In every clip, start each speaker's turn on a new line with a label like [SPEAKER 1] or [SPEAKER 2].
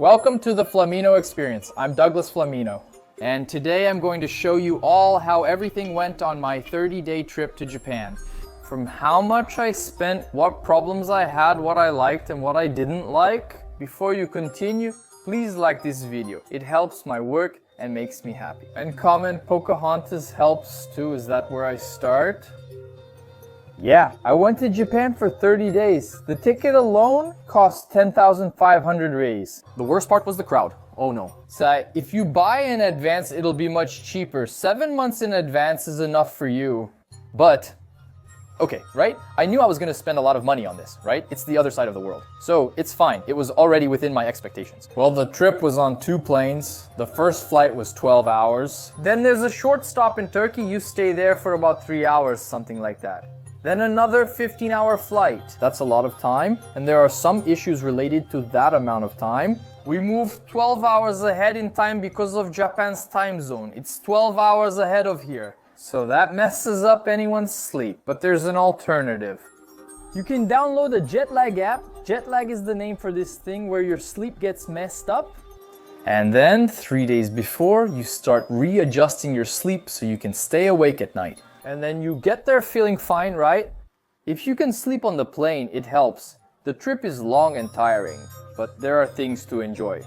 [SPEAKER 1] Welcome to the Flamino Experience. I'm Douglas Flamino, and today I'm going to show you all how everything went on my 30-day trip to Japan. From how much I spent, what problems I had, what I liked and what I didn't like. Before you continue, please like this video. It helps my work and makes me happy. And comment Pocahontas helps too. Is that where I start? Yeah, I went to Japan for 30 days. The ticket alone cost 10,500 reis. The worst part was the crowd. Oh no. So if you buy in advance, it'll be much cheaper. 7 months in advance is enough for you. But, okay, right? I knew I was gonna spend a lot of money on this, right? It's the other side of the world. So it's fine. It was already within my expectations. Well, the trip was on 2 planes. The first flight was 12 hours. Then there's a short stop in Turkey. You stay there for about 3 hours, something like that. Then another 15-hour flight. That's a lot of time, and there are some issues related to that amount of time. We moved 12 hours ahead in time because of Japan's time zone. It's 12 hours ahead of here. So that messes up anyone's sleep, but there's an alternative. You can download a jet lag app. Jet lag is the name for this thing where your sleep gets messed up. And then 3 days before, you start readjusting your sleep so you can stay awake at night. And then you get there feeling fine, right? If you can sleep on the plane, it helps. The trip is long and tiring, but there are things to enjoy.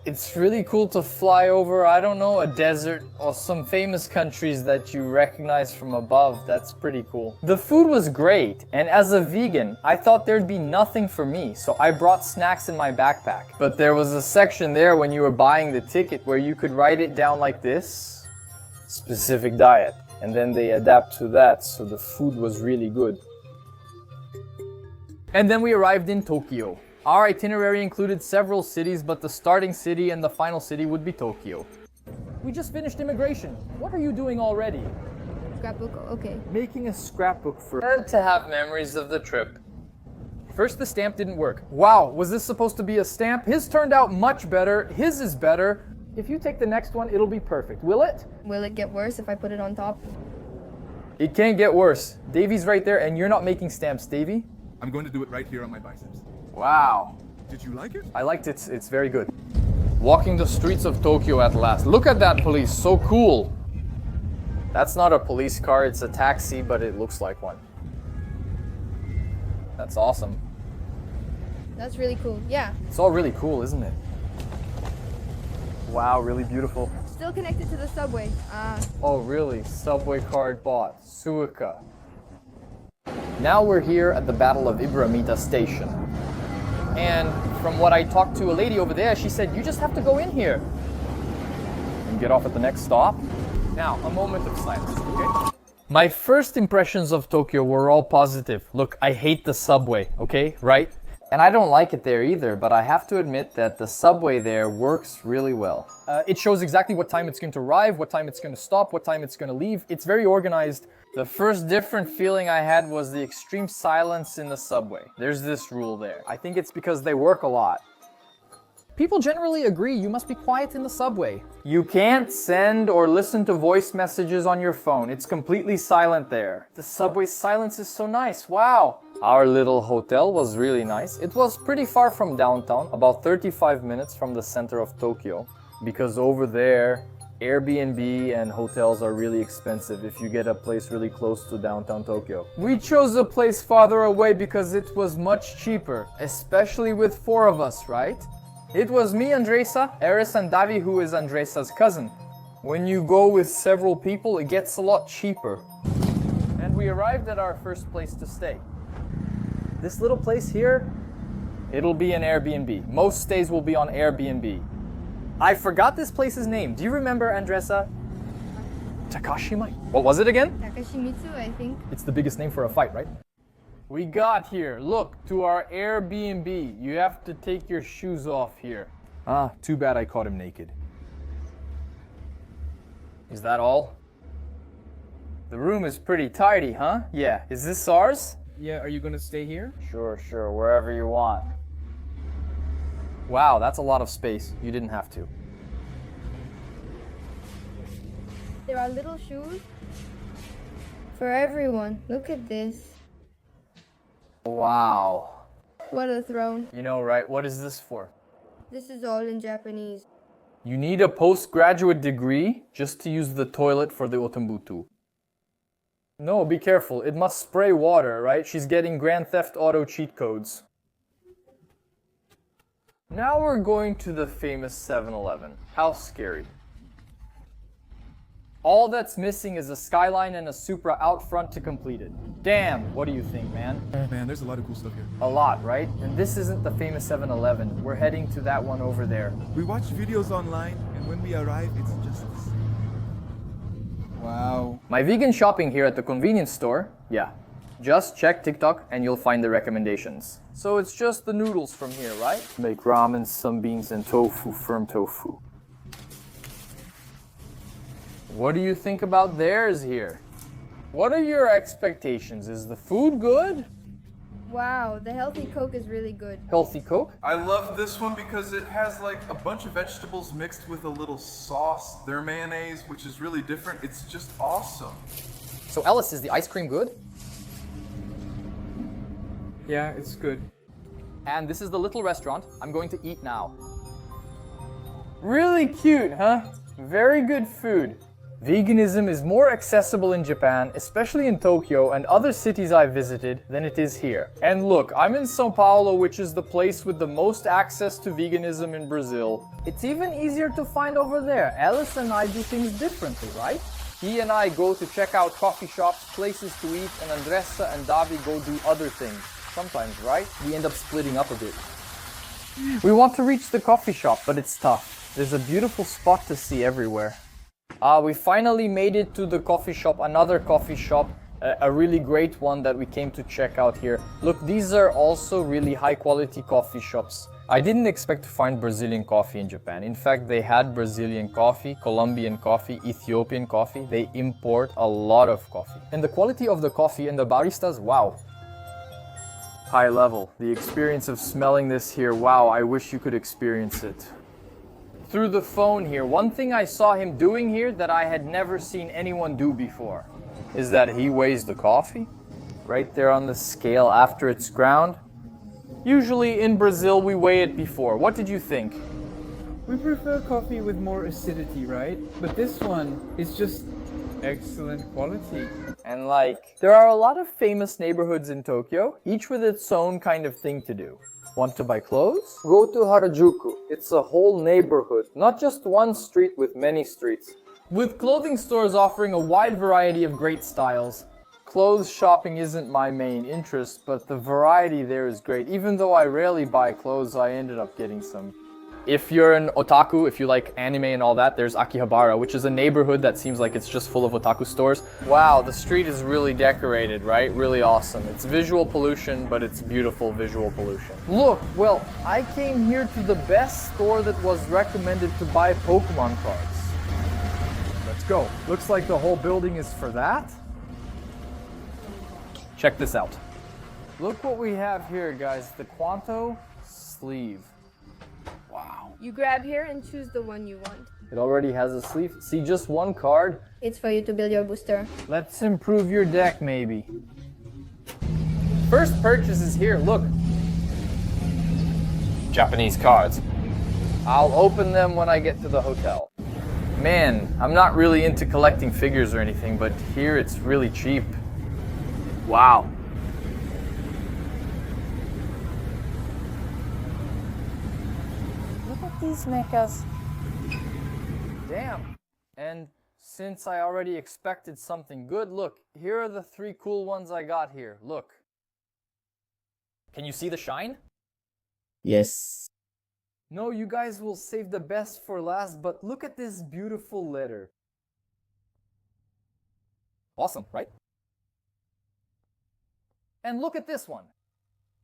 [SPEAKER 1] It's really cool to fly over, I don't know, a desert or some famous countries that you recognize from above. That's pretty cool. The food was great, and as a vegan, I thought there'd be nothing for me, so I brought snacks in my backpack. But there was a section there when you were buying the ticket where you could write it down like this: specific diet. And then they adapt to that, so the food was really good. And then we arrived in Tokyo. Our itinerary included several cities, but the starting city and the final city would be Tokyo. We just finished immigration. What are you doing already?
[SPEAKER 2] Scrapbook, okay.
[SPEAKER 1] Making a scrapbook for to have memories of the trip. First, the stamp didn't work. Wow, was this supposed to be a stamp? His turned out much better. His is better. If you take the next one, it'll be perfect. Will it?
[SPEAKER 2] Will it get worse if I put it on top?
[SPEAKER 1] It can't get worse. Davey's right there, and you're not making stamps, Davey.
[SPEAKER 3] I'm going to do it right here on my biceps.
[SPEAKER 1] Wow.
[SPEAKER 3] Did you like it?
[SPEAKER 1] I liked it. It's very good. Walking the streets of Tokyo at last. Look at that police. So cool. That's not a police car. It's a taxi, but it looks like one. That's awesome.
[SPEAKER 2] That's really cool, yeah.
[SPEAKER 1] It's all really cool, isn't it? Wow, really beautiful.
[SPEAKER 2] Still connected to the subway.
[SPEAKER 1] Oh, really? Subway card bought. Suica. Now we're here at the Battle of Iburamita Station. And from what I talked to a lady over there, she said, you just have to go in here and get off at the next stop. Now, a moment of silence, okay? My first impressions of Tokyo were all positive. Look, I hate the subway, okay? Right? And I don't like it there either, but I have to admit that the subway there works really well. It shows exactly what time it's going to arrive, what time it's going to stop, what time it's going to leave. It's very organized. The first different feeling I had was the extreme silence in the subway. There's this rule there. I think it's because they work a lot. People generally agree you must be quiet in the subway. You can't send or listen to voice messages on your phone. It's completely silent there. The subway silence is so nice. Wow. Our little hotel was really nice. It was pretty far from downtown, about 35 minutes from the center of Tokyo, because over there, Airbnb and hotels are really expensive if you get a place really close to downtown Tokyo. We chose a place farther away because it was much cheaper, especially with 4 of us, right? It was me, Andresa, Eris, and Davi, who is Andresa's cousin. When you go with several people, it gets a lot cheaper. And we arrived at our first place to stay. This little place here, it'll be an Airbnb. Most stays will be on Airbnb. I forgot this place's name. Do you remember, Andresa? Takashima? What was it again?
[SPEAKER 2] Takashimitsu, I think.
[SPEAKER 1] It's the biggest name for a fight, right? We got here. Look, to our Airbnb. You have to take your shoes off here. Ah, too bad I caught him naked. Is that all? The room is pretty tidy, huh? Yeah. Is this ours?
[SPEAKER 4] Yeah, are you gonna stay here?
[SPEAKER 1] Sure, wherever you want. Wow, that's a lot of space. You didn't have to.
[SPEAKER 2] There are little shoes for everyone. Look at this.
[SPEAKER 1] Wow.
[SPEAKER 2] What a throne.
[SPEAKER 1] You know, right? What is this for?
[SPEAKER 2] This is all in Japanese.
[SPEAKER 1] You need a postgraduate degree just to use the toilet for the otombutu. No, be careful. It must spray water, right? She's getting Grand Theft Auto cheat codes. Now we're going to the famous 7-Eleven. How scary. All that's missing is a Skyline and a Supra out front to complete it. Damn, what do you think, man?
[SPEAKER 3] Man, there's a lot of cool stuff here.
[SPEAKER 1] A lot, right? And this isn't the famous 7-Eleven. We're heading to that one over there.
[SPEAKER 3] We watch videos online, and when we arrive, it's just the same. Wow.
[SPEAKER 1] My vegan shopping here at the convenience store, yeah. Just check TikTok and you'll find the recommendations. So it's just the noodles from here, right? Make ramen, some beans, and tofu, firm tofu. What do you think about theirs here? What are your expectations? Is the food good?
[SPEAKER 2] Wow, the healthy Coke is really good.
[SPEAKER 1] Healthy Coke?
[SPEAKER 3] I love this one because it has like a bunch of vegetables mixed with a little sauce. Their mayonnaise, which is really different. It's just awesome.
[SPEAKER 1] So Ellis, is the ice cream good?
[SPEAKER 4] Yeah, it's good.
[SPEAKER 1] And this is the little restaurant. I'm going to eat now. Really cute, huh? Very good food. Veganism is more accessible in Japan, especially in Tokyo and other cities I visited, than it is here. And look, I'm in São Paulo, which is the place with the most access to veganism in Brazil. It's even easier to find over there. Alice and I do things differently, right? He and I go to check out coffee shops, places to eat, and Andressa and Davi go do other things. Sometimes, right? We end up splitting up a bit. We want to reach the coffee shop, but it's tough. There's a beautiful spot to see everywhere. We finally made it to the coffee shop, another coffee shop, a really great one that we came to check out here. Look, these are also really high quality coffee shops. I didn't expect to find Brazilian coffee in Japan. In fact, they had Brazilian coffee, Colombian coffee, Ethiopian coffee. They import a lot of coffee. And the quality of the coffee and the baristas, wow. High level. The experience of smelling this here, wow, I wish you could experience it. Through the phone here, one thing I saw him doing here that I had never seen anyone do before is that he weighs the coffee right there on the scale after it's ground. Usually in Brazil we weigh it before. What did you think?
[SPEAKER 4] We prefer coffee with more acidity, right? But this one is just excellent quality.
[SPEAKER 1] And like, there are a lot of famous neighborhoods in Tokyo, each with its own kind of thing to do. Want to buy clothes? Go to Harajuku. It's a whole neighborhood, not just one street with many streets. With clothing stores offering a wide variety of great styles. Clothes shopping isn't my main interest, but the variety there is great. Even though I rarely buy clothes, I ended up getting some. If you're an otaku, if you like anime and all that, there's Akihabara, which is a neighborhood that seems like it's just full of otaku stores. Wow, the street is really decorated, right? Really awesome. It's visual pollution, but it's beautiful visual pollution. Look, well, I came here to the best store that was recommended to buy Pokemon cards. Let's go. Looks like the whole building is for that. Check this out. Look what we have here, guys. The Quanto sleeve. Wow.
[SPEAKER 2] You grab here and choose the one you want.
[SPEAKER 1] It already has a sleeve. See, just one card.
[SPEAKER 2] It's for you to build your booster.
[SPEAKER 1] Let's improve your deck, maybe. First purchase is here, look. Japanese cards. I'll open them when I get to the hotel. Man, I'm not really into collecting figures or anything, but here it's really cheap. Wow. Look at these mechas. Damn. And since I already expected something good, look, here are the 3 cool ones I got here. Look. Can you see the shine?
[SPEAKER 5] Yes.
[SPEAKER 1] No, you guys will save the best for last, but look at this beautiful letter. Awesome, right? And look at this one.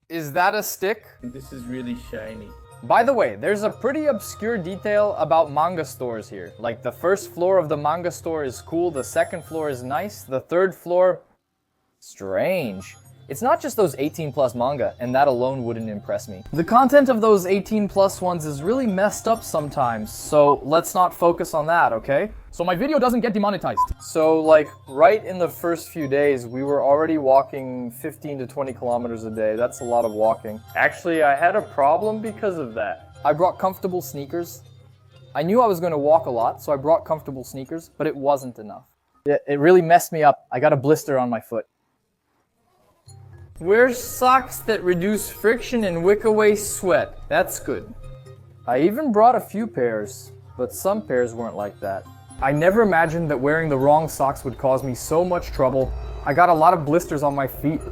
[SPEAKER 1] Is that a stick?
[SPEAKER 5] This is really shiny.
[SPEAKER 1] By the way, there's a pretty obscure detail about manga stores here. Like the first floor of the manga store is cool, the second floor is nice, the third floor, strange. It's not just those 18 plus manga, and that alone wouldn't impress me. The content of those 18 plus ones is really messed up sometimes, so let's not focus on that, okay? So my video doesn't get demonetized. So like right in the first few days, we were already walking 15 to 20 kilometers a day. That's a lot of walking. Actually, I had a problem because of that. I brought comfortable sneakers. I knew I was going to walk a lot, so I brought comfortable sneakers, but it wasn't enough. It really messed me up. I got a blister on my foot. Wear socks that reduce friction and wick away sweat. That's good. I even brought a few pairs, but some pairs weren't like that. I never imagined that wearing the wrong socks would cause me so much trouble. I got a lot of blisters on my feet.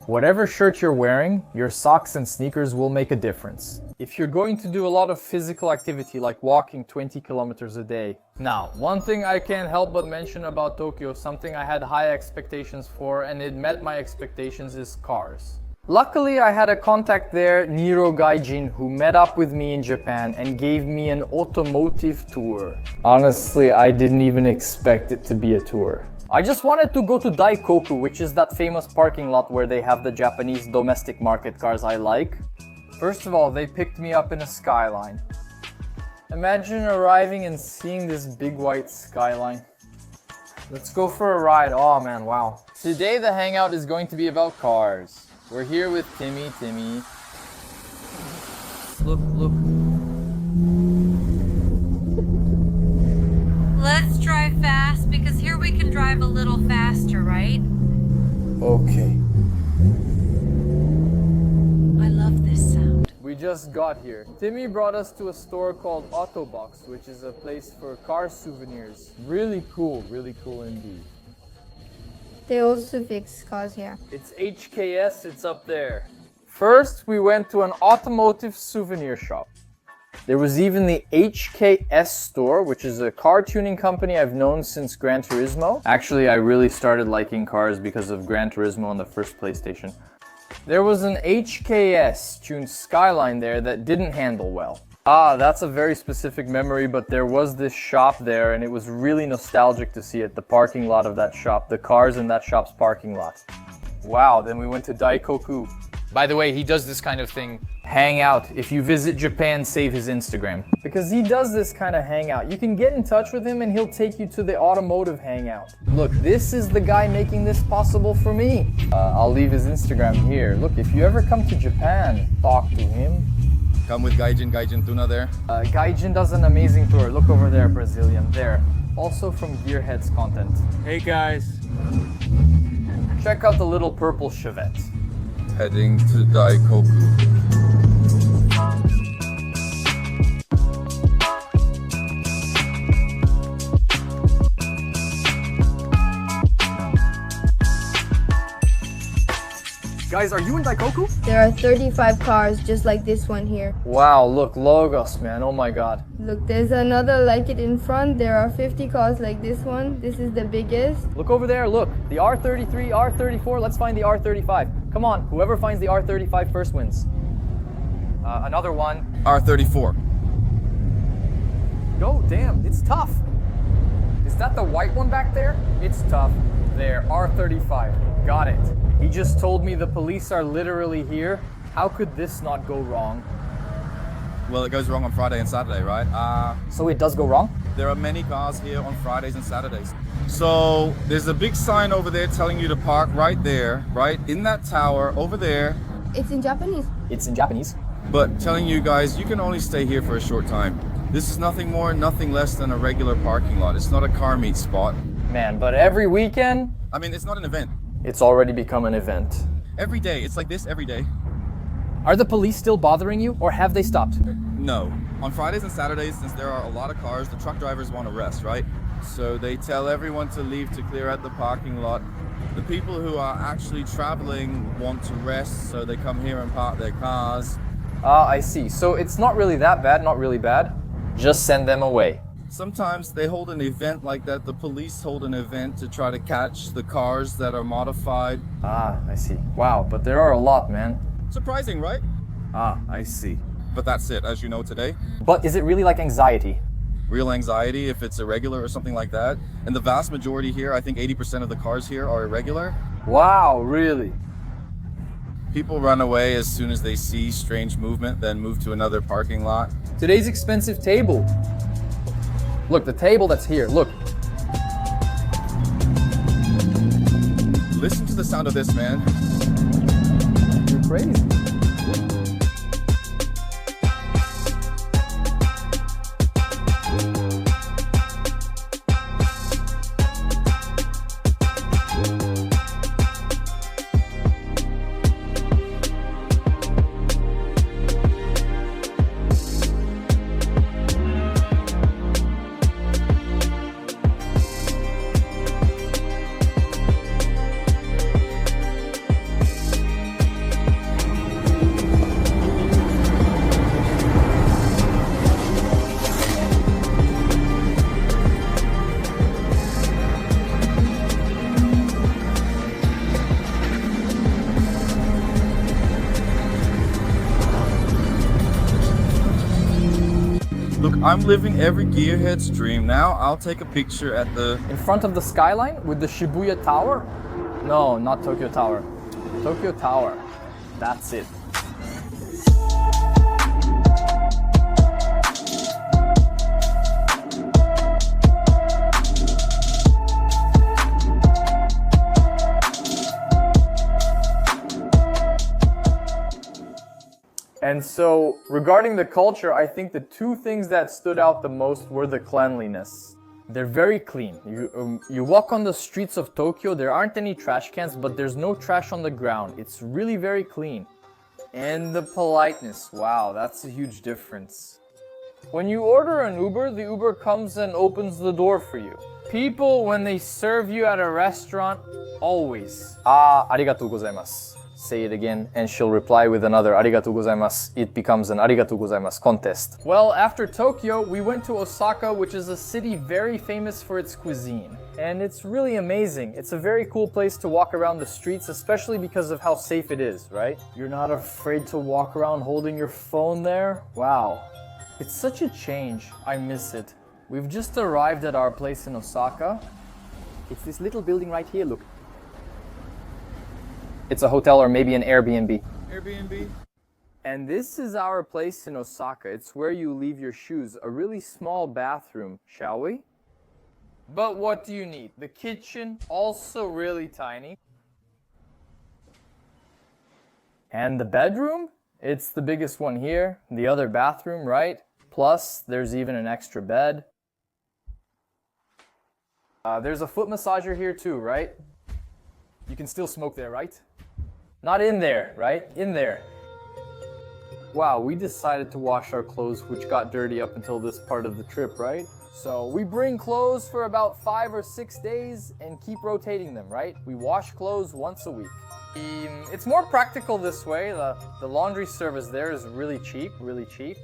[SPEAKER 1] Whatever shirt you're wearing, your socks and sneakers will make a difference. If you're going to do a lot of physical activity like walking 20 kilometers a day. Now, one thing I can't help but mention about Tokyo, something I had high expectations for and it met my expectations, is cars. Luckily, I had a contact there, Niro Gaijin, who met up with me in Japan and gave me an automotive tour. Honestly, I didn't even expect it to be a tour. I just wanted to go to Daikoku, which is that famous parking lot where they have the Japanese domestic market cars I like. First of all, they picked me up in a Skyline. Imagine arriving and seeing this big white Skyline. Let's go for a ride. Oh man, wow. Today the hangout is going to be about cars. We're here with Timmy. Look.
[SPEAKER 6] Let's drive fast, because here we can drive a little faster, right?
[SPEAKER 1] Okay.
[SPEAKER 6] I love this sound.
[SPEAKER 1] We just got here. Timmy brought us to a store called Autobox, which is a place for car souvenirs. Really cool indeed.
[SPEAKER 2] They also fix cars here.
[SPEAKER 1] It's HKS, it's up there. First, we went to an automotive souvenir shop. There was even the HKS store, which is a car tuning company I've known since Gran Turismo. Actually, I really started liking cars because of Gran Turismo on the first PlayStation. There was an HKS tuned Skyline there that didn't handle well. Ah, that's a very specific memory, but there was this shop there and it was really nostalgic to see it, the parking lot of that shop, the cars in that shop's parking lot. Wow, then we went to Daikoku. By the way, he does this kind of thing, hang out. If you visit Japan, save his Instagram. Because he does this kind of hangout. You can get in touch with him and he'll take you to the automotive hangout. Look, this is the guy making this possible for me. I'll leave his Instagram here. Look, if you ever come to Japan, talk to him.
[SPEAKER 7] Come with Gaijin Tuna there.
[SPEAKER 1] Gaijin does an amazing tour. Look over there, Brazilian. There. Also from Gearhead's content.
[SPEAKER 4] Hey guys.
[SPEAKER 1] Check out the little purple Chevette.
[SPEAKER 7] Heading to Daikoku.
[SPEAKER 1] Guys, are you in Daikoku?
[SPEAKER 2] There are 35 cars just like this one here.
[SPEAKER 1] Wow, look, logos, man. Oh my god.
[SPEAKER 2] Look, there's another like it in front. There are 50 cars like this one. This is the biggest.
[SPEAKER 1] Look over there, look. The R33, R34, let's find the R35. Come on, whoever finds the R35 first wins. Another one.
[SPEAKER 7] R34.
[SPEAKER 1] Go, damn, it's tough. Is that the white one back there? It's tough. There, R35. Got it. He just told me the police are literally here. How could this not go wrong?
[SPEAKER 7] Well, it goes wrong on Friday and Saturday, right?
[SPEAKER 1] So it does go wrong?
[SPEAKER 7] There are many cars here on Fridays and Saturdays. So there's a big sign over there telling you to park right there, right in that tower over there.
[SPEAKER 2] It's in Japanese.
[SPEAKER 1] It's in Japanese.
[SPEAKER 7] But telling you guys, you can only stay here for a short time. This is nothing more, nothing less than a regular parking lot. It's not a car meet spot.
[SPEAKER 1] Man, but every weekend,
[SPEAKER 7] I mean, it's not an event.
[SPEAKER 1] it's already become an event.
[SPEAKER 7] Every day, it's like this every day.
[SPEAKER 1] Are the police still bothering you, or have they stopped?
[SPEAKER 7] No. On Fridays and Saturdays, since there are a lot of cars, the truck drivers want to rest, right? So they tell everyone to leave to clear out the parking lot. The people who are actually traveling want to rest, so they come here and park their cars.
[SPEAKER 1] Ah, I see. So it's not really that bad, not really bad. Just send them away.
[SPEAKER 7] Sometimes they hold an event like that. The police hold an event to try to catch the cars that are modified.
[SPEAKER 1] Ah, I see. Wow, but there are a lot, man.
[SPEAKER 7] Surprising, right?
[SPEAKER 1] Ah, I see.
[SPEAKER 7] But that's it, as you know today.
[SPEAKER 1] But is it really like anxiety?
[SPEAKER 7] Real anxiety if it's irregular or something like that. And the vast majority here, I think 80% of the cars here are irregular.
[SPEAKER 1] Wow, really?
[SPEAKER 7] People run away as soon as they see strange movement, then move to another parking lot.
[SPEAKER 1] Today's expensive table. Look, the table that's here, look.
[SPEAKER 7] Listen to the sound of this, man.
[SPEAKER 1] You're crazy.
[SPEAKER 7] Look, I'm living every gearhead's dream. Now I'll take a picture at the...
[SPEAKER 1] In front of the skyline with the Shibuya Tower? No, not Tokyo Tower. Tokyo Tower. That's it. And so, regarding the culture, I think the two things that stood out the most were the cleanliness. They're very clean. You walk on the streets of Tokyo, there aren't any trash cans, but there's no trash on the ground. It's really very clean. And the politeness, wow, that's a huge difference. When you order an Uber, the Uber comes and opens the door for you. People, when they serve you at a restaurant, always, arigatou gozaimasu. Say it again, and she'll reply with another arigatou gozaimasu. It becomes an arigatou gozaimasu contest. Well, after Tokyo, we went to Osaka, which is a city very famous for its cuisine. And it's really amazing. It's a very cool place to walk around the streets, especially because of how safe it is, right? You're not afraid to walk around holding your phone there? Wow. It's such a change. I miss it. We've just arrived at our place in Osaka. It's this little building right here, look. It's a hotel or maybe an Airbnb.
[SPEAKER 7] Airbnb?
[SPEAKER 1] And this is our place in Osaka. It's where you leave your shoes. A really small bathroom, shall we? But what do you need? The kitchen, also really tiny. And the bedroom? It's the biggest one here. The other bathroom, right? Plus, there's even an extra bed. There's a foot massager here too, right? You can still smoke there, right? Not in there, right? In there. Wow, we decided to wash our clothes, which got dirty up until this part of the trip, right? So we bring clothes for about 5 or 6 days and keep rotating them, right? We wash clothes once a week. It's more practical this way. The laundry service there is really cheap,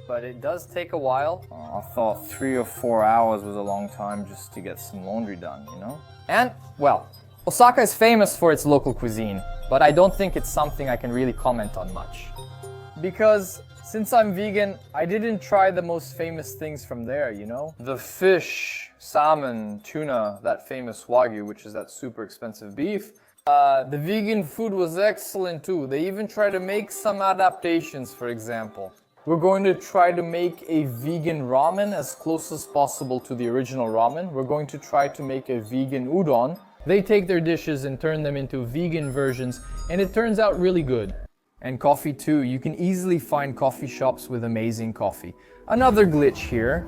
[SPEAKER 1] but it does take a while. I thought 3 or 4 hours was a long time just to get some laundry done, you know? And, well, Osaka is famous for its local cuisine, but I don't think it's something I can really comment on much. Because since I'm vegan, I didn't try the most famous things from there, you know? The fish, salmon, tuna, that famous wagyu, which is that super expensive beef. The vegan food was excellent too. They even try to make some adaptations, for example. We're going to try to make a vegan ramen as close as possible to the original ramen. We're going to try to make a vegan udon. They take their dishes and turn them into vegan versions, and it turns out really good. And coffee too. You can easily find coffee shops with amazing coffee. Another glitch here.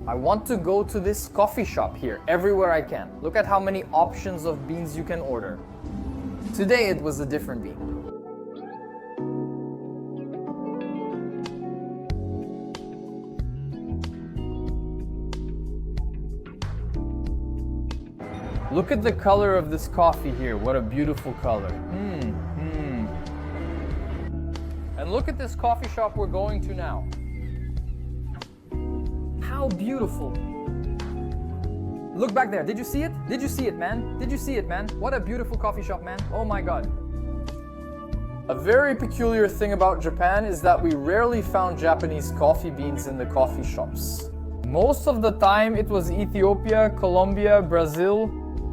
[SPEAKER 1] I want to go to this coffee shop here everywhere I can. Look at how many options of beans you can order. Today it was a different bean. Look at the color of this coffee here. What a beautiful color. And look at this coffee shop we're going to now. How beautiful. Look back there. Did you see it? Did you see it, man? Did you see it, man? What a beautiful coffee shop, man. Oh my god. A very peculiar thing about Japan is that we rarely found Japanese coffee beans in the coffee shops. Most of the time it was Ethiopia, Colombia, Brazil.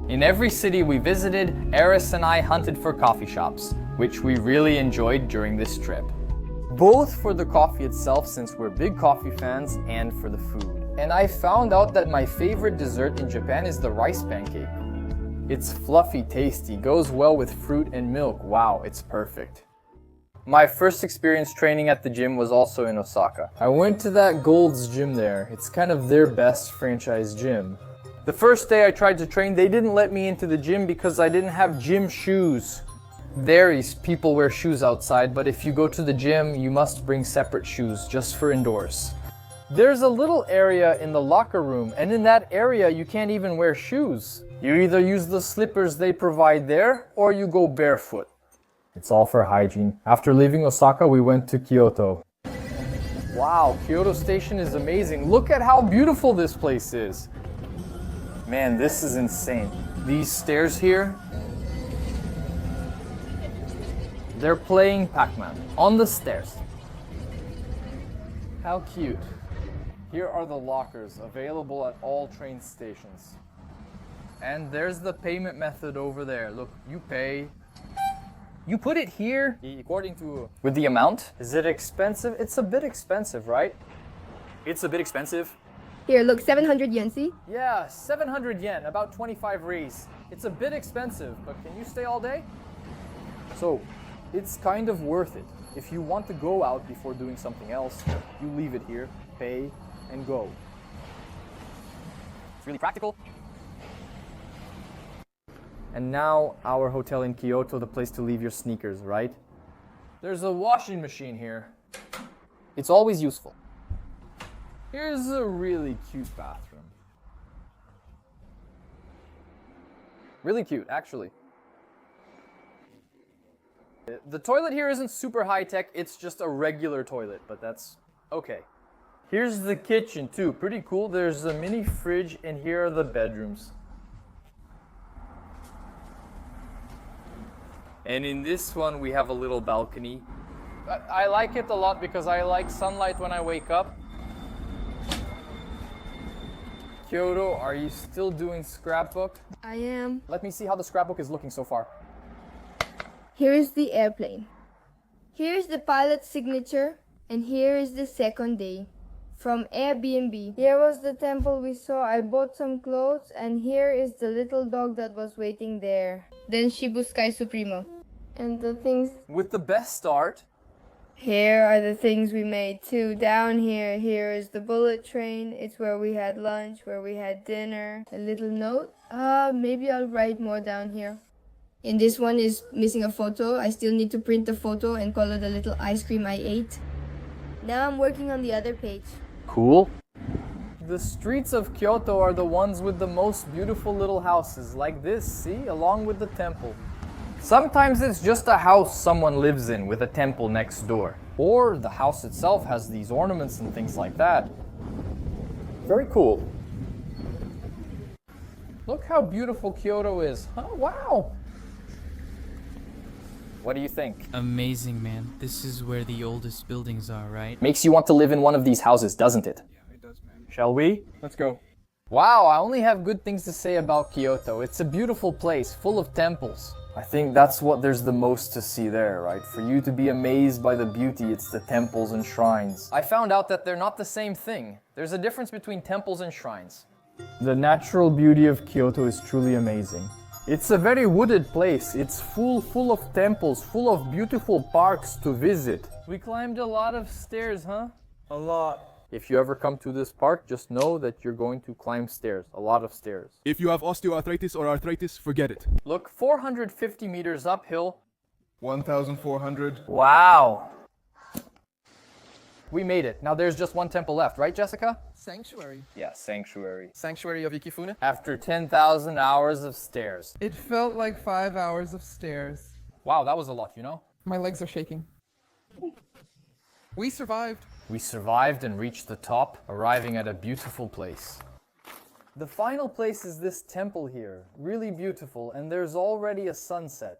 [SPEAKER 1] In every city we visited, Eris and I hunted for coffee shops, which we really enjoyed during this trip. Both for the coffee itself, since we're big coffee fans, and for the food. And I found out that my favorite dessert in Japan is the rice pancake. It's fluffy, tasty, goes well with fruit and milk. Wow, it's perfect. My first experience training at the gym was also in Osaka. I went to that Gold's gym there. It's kind of their best franchise gym. The first day I tried to train, they didn't let me into the gym because I didn't have gym shoes. There, people wear shoes outside, but if you go to the gym, you must bring separate shoes just for indoors. There's a little area in the locker room, and in that area you can't even wear shoes. You either use the slippers they provide there, or you go barefoot. It's all for hygiene. After leaving Osaka, we went to Kyoto. Wow, Kyoto Station is amazing. Look at how beautiful this place is. Man, this is insane. These stairs here, they're playing Pac-Man on the stairs. How cute. Here are the lockers available at all train stations. And there's the payment method over there. Look, you pay. You put it here according to... With the amount? Is it expensive? It's a bit expensive, right? It's a bit expensive.
[SPEAKER 2] Here, look, 700 yen, see?
[SPEAKER 1] Yeah, 700 yen, about 25 reis. It's a bit expensive, but can you stay all day? So, it's kind of worth it. If you want to go out before doing something else, you leave it here, pay, and go. It's really practical. And now, our hotel in Kyoto, the place to leave your sneakers, right? There's a washing machine here. It's always useful. Here's a really cute bathroom. Really cute, actually. The toilet here isn't super high-tech, it's just a regular toilet, but that's okay. Here's the kitchen too, pretty cool. There's a mini fridge and here are the bedrooms. And in this one we have a little balcony. I like it a lot because I like sunlight when I wake up. Kyoto, are you still doing scrapbook?
[SPEAKER 2] I am.
[SPEAKER 1] Let me see how the scrapbook is looking so far.
[SPEAKER 2] Here is the airplane. Here is the pilot's signature, and here is the second day. From Airbnb. Here was the temple we saw. I bought some clothes, and here is the little dog that was waiting there. Then Shibu Sky Supremo. And the things...
[SPEAKER 1] With the best start.
[SPEAKER 2] Here are the things we made too. Down here, here is the bullet train. It's where we had lunch, where we had dinner. A little note. Maybe I'll write more down here. And this one is missing a photo. I still need to print the photo and color the little ice cream I ate. Now I'm working on the other page.
[SPEAKER 1] Cool. The streets of Kyoto are the ones with the most beautiful little houses, like this, see? Along with the temple. Sometimes it's just a house someone lives in with a temple next door. Or the house itself has these ornaments and things like that. Very cool. Look how beautiful Kyoto is. Oh, wow. What do you think?
[SPEAKER 8] Amazing, man. This is where the oldest buildings are, right?
[SPEAKER 1] Makes you want to live in one of these houses, doesn't it?
[SPEAKER 4] Yeah, it does, man.
[SPEAKER 1] Shall we?
[SPEAKER 4] Let's go.
[SPEAKER 1] Wow, I only have good things to say about Kyoto. It's a beautiful place, full of temples. I think that's what there's the most to see there, right? For you to be amazed by the beauty, it's the temples and shrines. I found out that they're not the same thing. There's a difference between temples and shrines. The natural beauty of Kyoto is truly amazing. It's a very wooded place. It's full of temples, full of beautiful parks to visit. We climbed a lot of stairs, huh?
[SPEAKER 4] A lot.
[SPEAKER 1] If you ever come to this park, just know that you're going to climb stairs, a lot of stairs.
[SPEAKER 9] If you have osteoarthritis or arthritis, forget it.
[SPEAKER 1] Look, 450 meters uphill.
[SPEAKER 3] 1,400.
[SPEAKER 1] Wow. We made it. Now there's just one temple left, right, Jessica?
[SPEAKER 10] Sanctuary.
[SPEAKER 1] Yeah, sanctuary.
[SPEAKER 10] Sanctuary of Ikifune.
[SPEAKER 1] After 10,000 hours of stairs.
[SPEAKER 10] It felt like 5 hours of stairs.
[SPEAKER 1] Wow, that was a lot, you know?
[SPEAKER 10] My legs are shaking. We survived.
[SPEAKER 1] We survived and reached the top, arriving at a beautiful place. The final place is this temple here, really beautiful, and there's already a sunset.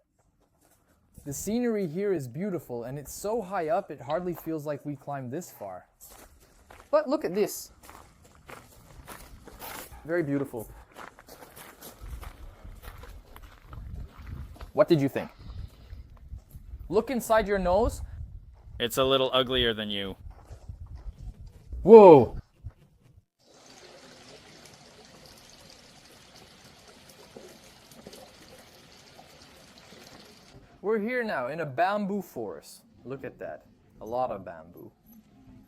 [SPEAKER 1] The scenery here is beautiful, and it's so high up it hardly feels like we climbed this far. But look at this. Very beautiful. What did you think? Look inside your nose.
[SPEAKER 11] It's a little uglier than you.
[SPEAKER 1] Whoa! We're here now in a bamboo forest. Look at that. A lot of bamboo.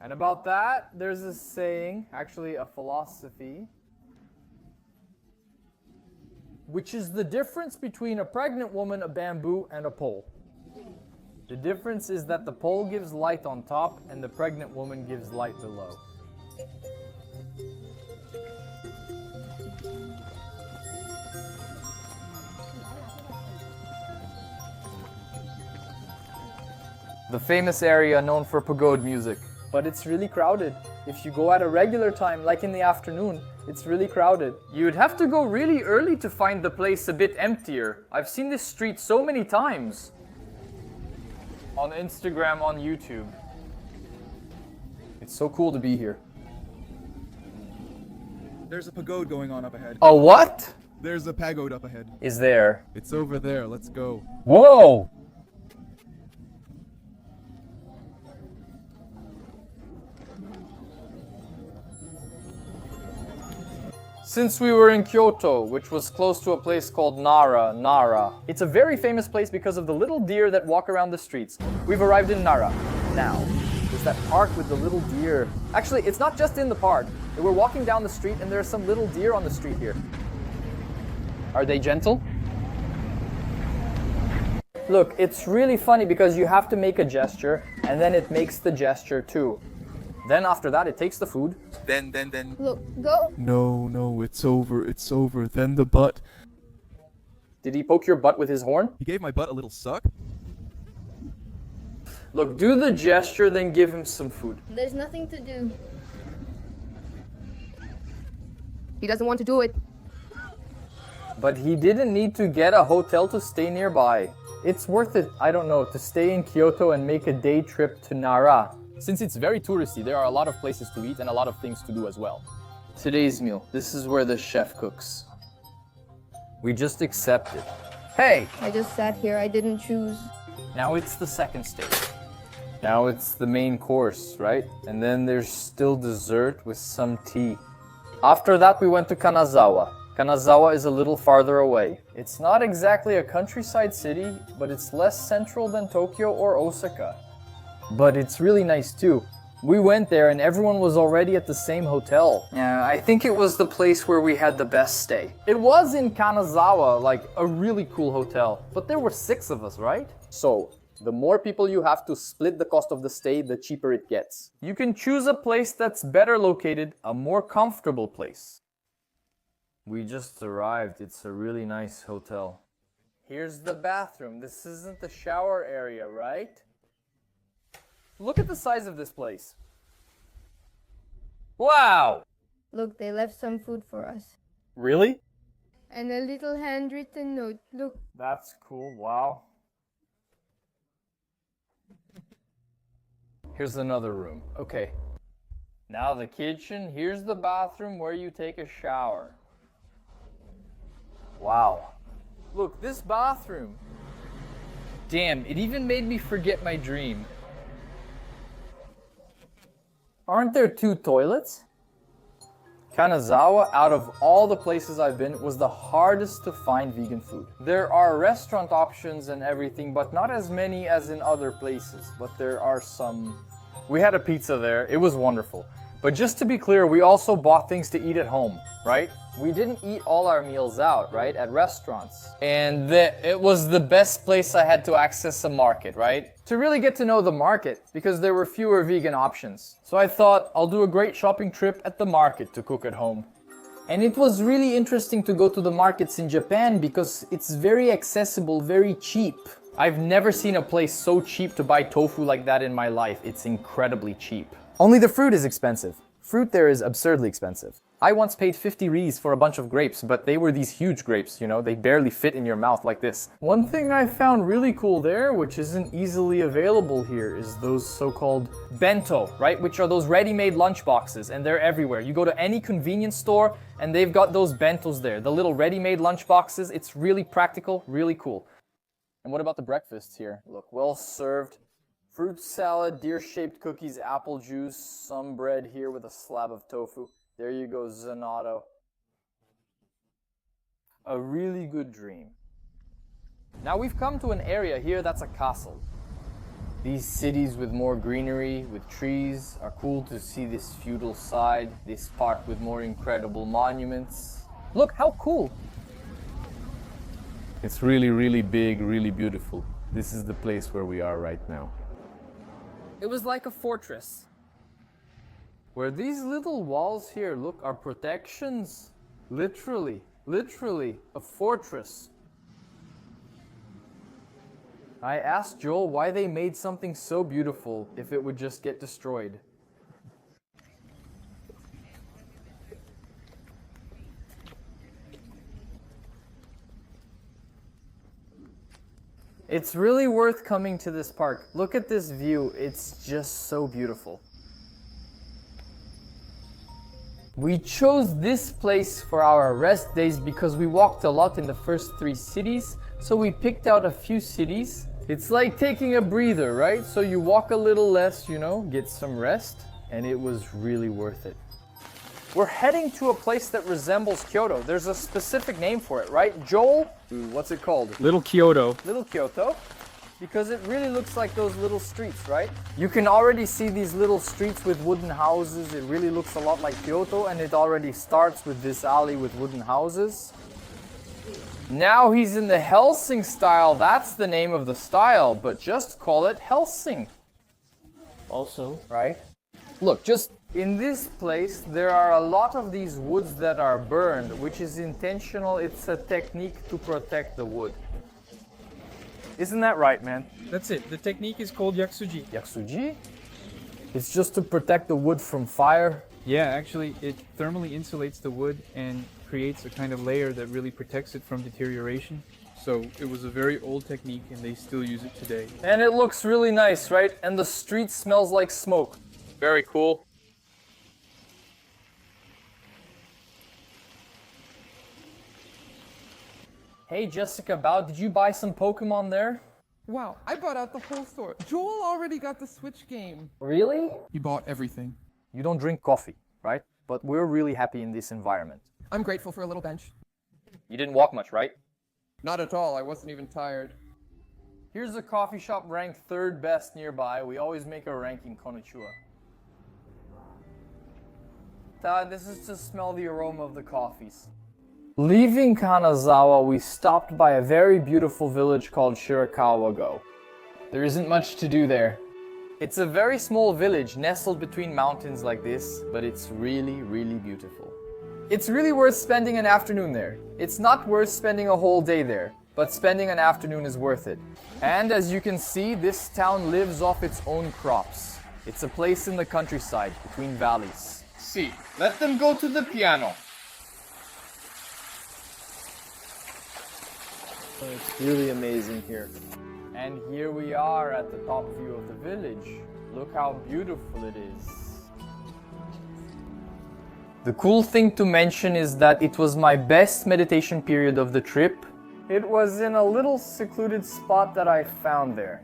[SPEAKER 1] And about that, there's a saying, actually a philosophy, which is the difference between a pregnant woman, a bamboo, and a pole. The difference is that the pole gives light on top and the pregnant woman gives light below. The famous area known for pagode music. But it's really crowded. If you go at a regular time, like in the afternoon, it's really crowded. You'd have to go really early to find the place a bit emptier. I've seen this street so many times. On Instagram, on YouTube. It's so cool to be here.
[SPEAKER 9] There's a pagode going on up ahead.
[SPEAKER 1] A what?
[SPEAKER 9] There's a pagode up ahead.
[SPEAKER 1] Is there?
[SPEAKER 9] It's over there. Let's go.
[SPEAKER 1] Whoa! Since we were in Kyoto, which was close to a place called Nara, it's a very famous place because of the little deer that walk around the streets. We've arrived in Nara. Now, there's that park with the little deer. Actually, it's not just in the park. We're walking down the street and there's some little deer on the street here. Are they gentle? Look, it's really funny because you have to make a gesture and then it makes the gesture too. Then after that, it takes the food.
[SPEAKER 3] Then.
[SPEAKER 2] Look, go.
[SPEAKER 9] No, it's over. Then the butt.
[SPEAKER 1] Did he poke your butt with his horn?
[SPEAKER 9] He gave my butt a little suck.
[SPEAKER 1] Look, do the gesture, then give him some food.
[SPEAKER 2] There's nothing to do.
[SPEAKER 12] He doesn't want to do it.
[SPEAKER 1] But he didn't need to get a hotel to stay nearby. It's worth it, I don't know, to stay in Kyoto and make a day trip to Nara. Since it's very touristy, there are a lot of places to eat and a lot of things to do as well. Today's meal, this is where the chef cooks. We just accept it. Hey!
[SPEAKER 2] I just sat here, I didn't choose.
[SPEAKER 1] Now it's the second stage. Now it's the main course, right? And then there's still dessert with some tea. After that, we went to Kanazawa. Kanazawa is a little farther away. It's not exactly a countryside city, but it's less central than Tokyo or Osaka. But it's really nice too. We went there and everyone was already at the same hotel. Yeah, I think it was the place where we had the best stay. It was in Kanazawa, like a really cool hotel. But there were 6 of us, right? So, the more people you have to split the cost of the stay, the cheaper it gets. You can choose a place that's better located, a more comfortable place. We just arrived. It's a really nice hotel. Here's the bathroom. This isn't the shower area, right? Look at the size of this place. Wow!
[SPEAKER 2] Look, they left some food for us.
[SPEAKER 1] Really?
[SPEAKER 2] And a little handwritten note. Look.
[SPEAKER 1] That's cool. Wow. Here's another room. Okay. Now the kitchen. Here's the bathroom where you take a shower. Wow. Look, this bathroom. Damn, it even made me forget my dream. Aren't there 2 toilets? Kanazawa, out of all the places I've been, was the hardest to find vegan food. There are restaurant options and everything, but not as many as in other places. But there are some. We had a pizza there. It was wonderful. But just to be clear, we also bought things to eat at home, right? We didn't eat all our meals out, right? At restaurants. And it was the best place I had to access a market, right? To really get to know the market, because there were fewer vegan options. So I thought, I'll do a great shopping trip at the market to cook at home. And it was really interesting to go to the markets in Japan because it's very accessible, very cheap. I've never seen a place so cheap to buy tofu like that in my life. It's incredibly cheap. Only the fruit is expensive. Fruit there is absurdly expensive. I once paid 50 Ries for a bunch of grapes, but they were these huge grapes, you know, they barely fit in your mouth like this. One thing I found really cool there, which isn't easily available here, is those so-called bento, right? Which are those ready-made lunch boxes, and they're everywhere. You go to any convenience store, and they've got those bentos there, the little ready-made lunch boxes. It's really practical, really cool. And what about the breakfasts here? Look, well served. Fruit salad, deer-shaped cookies, apple juice, some bread here with a slab of tofu. There you go, Zanato. A really good dream. Now we've come to an area here that's a castle. These cities with more greenery, with trees, are cool to see this feudal side, this park with more incredible monuments. Look, how cool! It's really, really big, really beautiful. This is the place where we are right now. It was like a fortress. Where these little walls here, look, are protections. Literally a fortress. I asked Joel why they made something so beautiful if it would just get destroyed. It's really worth coming to this park. Look at this view. It's just so beautiful. We chose this place for our rest days because we walked a lot in the first 3 cities, so we picked out a few cities. It's like taking a breather, right? So you walk a little less, you know, get some rest, and it was really worth it. We're heading to a place that resembles Kyoto. There's a specific name for it, right? Joel? What's it called?
[SPEAKER 11] Little Kyoto.
[SPEAKER 1] Little Kyoto? Because it really looks like those little streets, right? You can already see these little streets with wooden houses. It really looks a lot like Kyoto, and it already starts with this alley with wooden houses. Now he's in the Helsing style. That's the name of the style, but just call it Helsing.
[SPEAKER 5] Also,
[SPEAKER 1] right? Look, just in this place, there are a lot of these woods that are burned, which is intentional. It's a technique to protect the wood. Isn't that right, man?
[SPEAKER 4] That's it. The technique is called yaksuji.
[SPEAKER 1] Yaksuji? It's just to protect the wood from fire?
[SPEAKER 4] Yeah, actually, it thermally insulates the wood and creates a kind of layer that really protects it from deterioration. So it was a very old technique and they still use it today.
[SPEAKER 1] And it looks really nice, right? And the street smells like smoke. Very cool. Hey Jessica Bao, did you buy some Pokemon there?
[SPEAKER 10] Wow, I bought out the whole store. Joel already got the Switch game.
[SPEAKER 1] Really?
[SPEAKER 10] He bought everything.
[SPEAKER 1] You don't drink coffee, right? But we're really happy in this environment.
[SPEAKER 10] I'm grateful for a little bench.
[SPEAKER 1] You didn't walk much, right?
[SPEAKER 10] Not at all, I wasn't even tired.
[SPEAKER 1] Here's a coffee shop ranked 3rd best nearby. We always make a ranking, Konnichiwa. This is to smell the aroma of the coffees. Leaving Kanazawa, we stopped by a very beautiful village called Shirakawa-go. There isn't much to do there. It's a very small village nestled between mountains like this, but it's really, really beautiful. It's really worth spending an afternoon there. It's not worth spending a whole day there, but spending an afternoon is worth it. And as you can see, this town lives off its own crops. It's a place in the countryside, between valleys. See, let them go to the piano. It's really amazing here. And here we are at the top view of the village. Look how beautiful it is. The cool thing to mention is that it was my best meditation period of the trip. It was in a little secluded spot that I found there.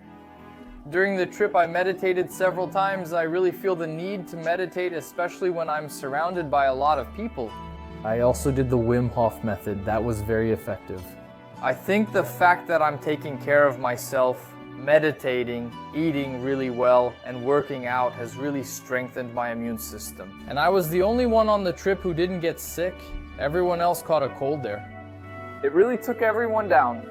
[SPEAKER 1] During the trip I meditated several times. I really feel the need to meditate, especially when I'm surrounded by a lot of people. I also did the Wim Hof method. That was very effective. I think the fact that I'm taking care of myself, meditating, eating really well, and working out has really strengthened my immune system. And I was the only one on the trip who didn't get sick. Everyone else caught a cold there. It really took everyone down.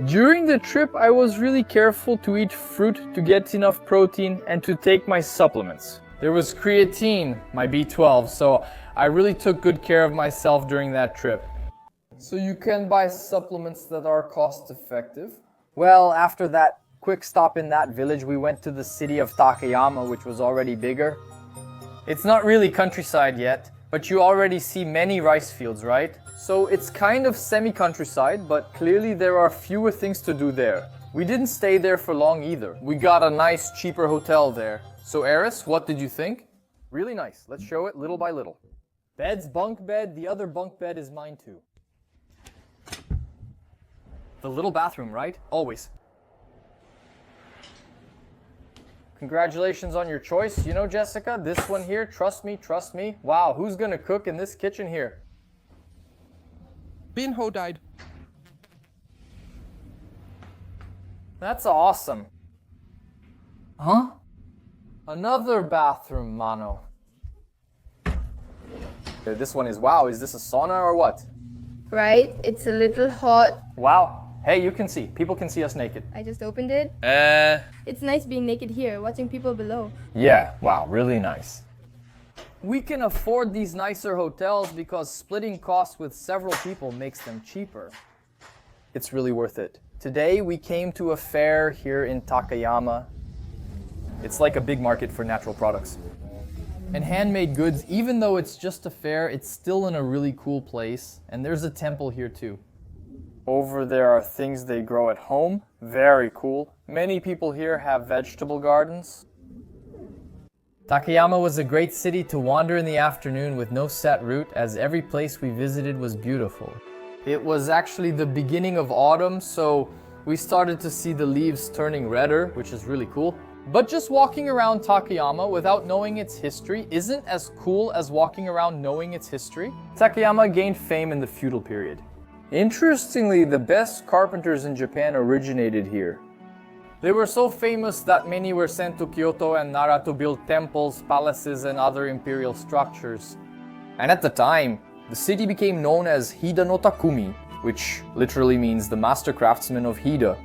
[SPEAKER 1] During the trip, I was really careful to eat fruit to get enough protein and to take my supplements. There was creatine, my B12, so I really took good care of myself during that trip. So you can buy supplements that are cost effective. Well, after that quick stop in that village, we went to the city of Takayama, which was already bigger. It's not really countryside yet, but you already see many rice fields, right? So it's kind of semi-countryside, but clearly there are fewer things to do there. We didn't stay there for long either. We got a nice, cheaper hotel there. So Eris, what did you think? Really nice. Let's show it little by little. Bed's bunk bed. The other bunk bed is mine too. The little bathroom, right? Always. Congratulations on your choice. You know, Jessica, this one here, trust me, trust me. Wow, who's gonna cook in this kitchen here?
[SPEAKER 10] Bin Ho died.
[SPEAKER 1] That's awesome. Huh? Another bathroom, Mano. This one is, wow, is this a sauna or what?
[SPEAKER 2] Right? It's a little hot.
[SPEAKER 1] Wow. Hey, you can see. People can see us naked.
[SPEAKER 2] I just opened it. It's nice being naked here, watching people below.
[SPEAKER 1] Yeah, wow, really nice. We can afford these nicer hotels because splitting costs with several people makes them cheaper. It's really worth it. Today we came to a fair here in Takayama. It's like a big market for natural products. And handmade goods, even though it's just a fair, it's still in a really cool place. And there's a temple here too. Over there are things they grow at home. Very cool. Many people here have vegetable gardens. Takayama was a great city to wander in the afternoon with no set route, as every place we visited was beautiful. It was actually the beginning of autumn, so we started to see the leaves turning redder, which is really cool. But just walking around Takayama without knowing its history isn't as cool as walking around knowing its history. Takayama gained fame in the feudal period. Interestingly, the best carpenters in Japan originated here. They were so famous that many were sent to Kyoto and Nara to build temples, palaces, and other imperial structures. And at the time, the city became known as Hida no Takumi, which literally means the master craftsmen of Hida.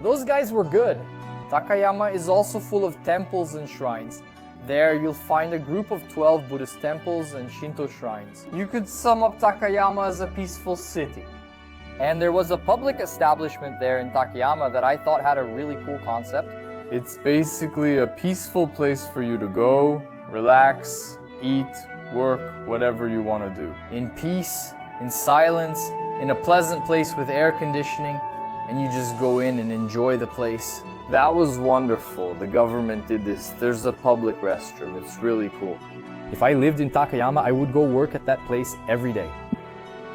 [SPEAKER 1] Those guys were good. Takayama is also full of temples and shrines. There you'll find a group of 12 Buddhist temples and Shinto shrines. You could sum up Takayama as a peaceful city. And there was a public establishment there in Takayama that I thought had a really cool concept. It's basically a peaceful place for you to go, relax, eat, work, whatever you want to do. In peace, in silence, in a pleasant place with air conditioning, and you just go in and enjoy the place. That was wonderful. The government did this. There's a public restroom. It's really cool. If I lived in Takayama, I would go work at that place every day.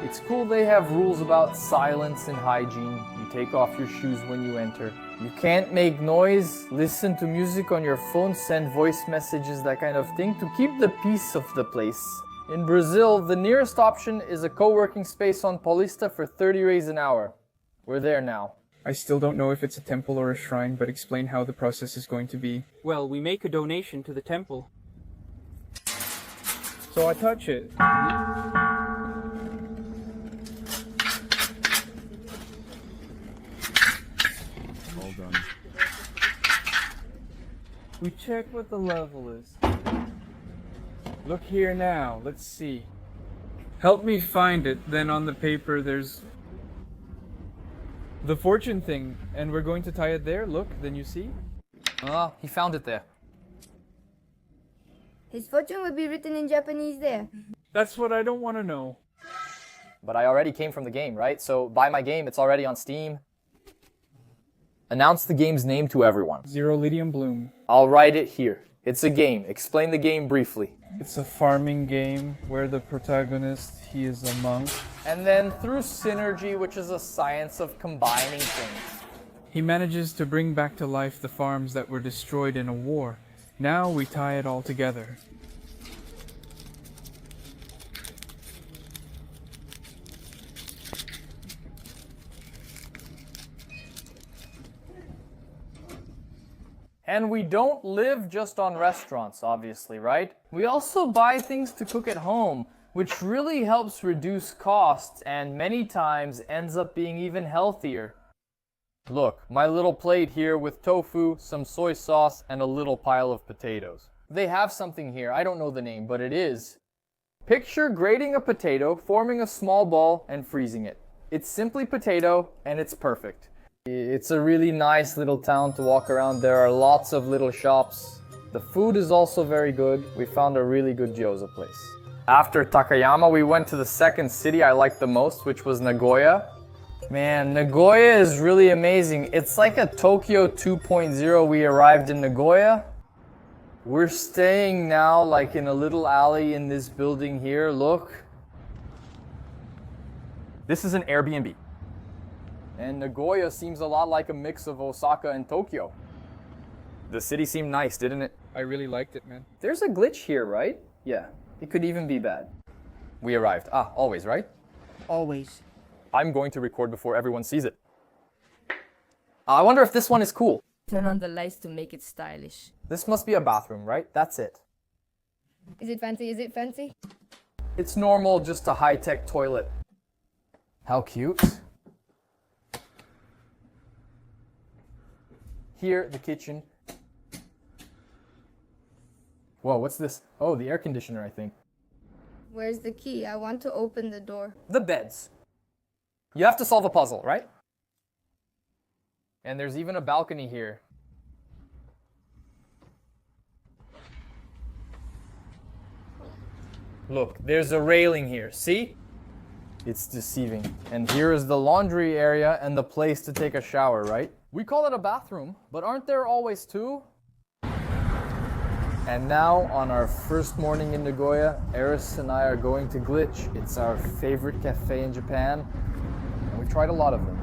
[SPEAKER 1] It's cool they have rules about silence and hygiene. You take off your shoes when you enter. You can't make noise, listen to music on your phone, send voice messages, that kind of thing, to keep the peace of the place. In Brazil, the nearest option is a co-working space on Paulista for 30 reais an hour. We're there now.
[SPEAKER 4] I still don't know if it's a temple or a shrine, but explain how the process is going to be.
[SPEAKER 10] Well, we make a donation to the temple.
[SPEAKER 4] So I touch it.
[SPEAKER 7] All done.
[SPEAKER 4] We check what the level is. Look here now, let's see. Help me find it, then on the paper there's the fortune thing, and we're going to tie it there. Look, then you see?
[SPEAKER 1] Ah, he found it there.
[SPEAKER 2] His fortune will be written in Japanese there.
[SPEAKER 4] That's what I don't want to know.
[SPEAKER 1] But I already came from the game, right? So buy my game, it's already on Steam. Announce the game's name to everyone.
[SPEAKER 4] Zero Lydium Bloom.
[SPEAKER 1] I'll write it here. It's a game. Explain the game briefly.
[SPEAKER 4] It's a farming game where the protagonist, he is a monk.
[SPEAKER 1] And then through synergy, which is a science of combining things,
[SPEAKER 4] he manages to bring back to life the farms that were destroyed in a war. Now we tie it all together.
[SPEAKER 1] And we don't live just on restaurants, obviously, right? We also buy things to cook at home, which really helps reduce costs and many times ends up being even healthier. Look, my little plate here with tofu, some soy sauce, and a little pile of potatoes. They have something here, I don't know the name, but it is. Picture grating a potato, forming a small ball, and freezing it. It's simply potato, and it's perfect. It's a really nice little town to walk around. There are lots of little shops. The food is also very good. We found a really good gyoza place. After Takayama, we went to the second city I liked the most, which was Nagoya. Man, Nagoya is really amazing. It's like a Tokyo 2.0. We arrived in Nagoya. We're staying now like in a little alley in this building here. Look. This is an Airbnb. And Nagoya seems a lot like a mix of Osaka and Tokyo. The city seemed nice, didn't it?
[SPEAKER 4] I really liked it, man.
[SPEAKER 1] There's a glitch here, right? Yeah, it could even be bad. We arrived. Ah, always, right?
[SPEAKER 10] Always.
[SPEAKER 1] I'm going to record before everyone sees it. I wonder if this one is cool.
[SPEAKER 12] Turn on the lights to make it stylish.
[SPEAKER 1] This must be a bathroom, right? That's it.
[SPEAKER 2] Is it fancy? Is it fancy?
[SPEAKER 1] It's normal, just a high-tech toilet. How cute. Here, the kitchen. Whoa, what's this? Oh, the air conditioner, I think.
[SPEAKER 2] Where's the key? I want to open the door.
[SPEAKER 1] The beds. You have to solve a puzzle, right? And there's even a balcony here. Look, there's a railing here, see? It's deceiving. And here is the laundry area and the place to take a shower, right? We call it a bathroom, but aren't there always two? And now, on our first morning in Nagoya, Eris and I are going to Glitch. It's our favorite cafe in Japan, and we tried a lot of them.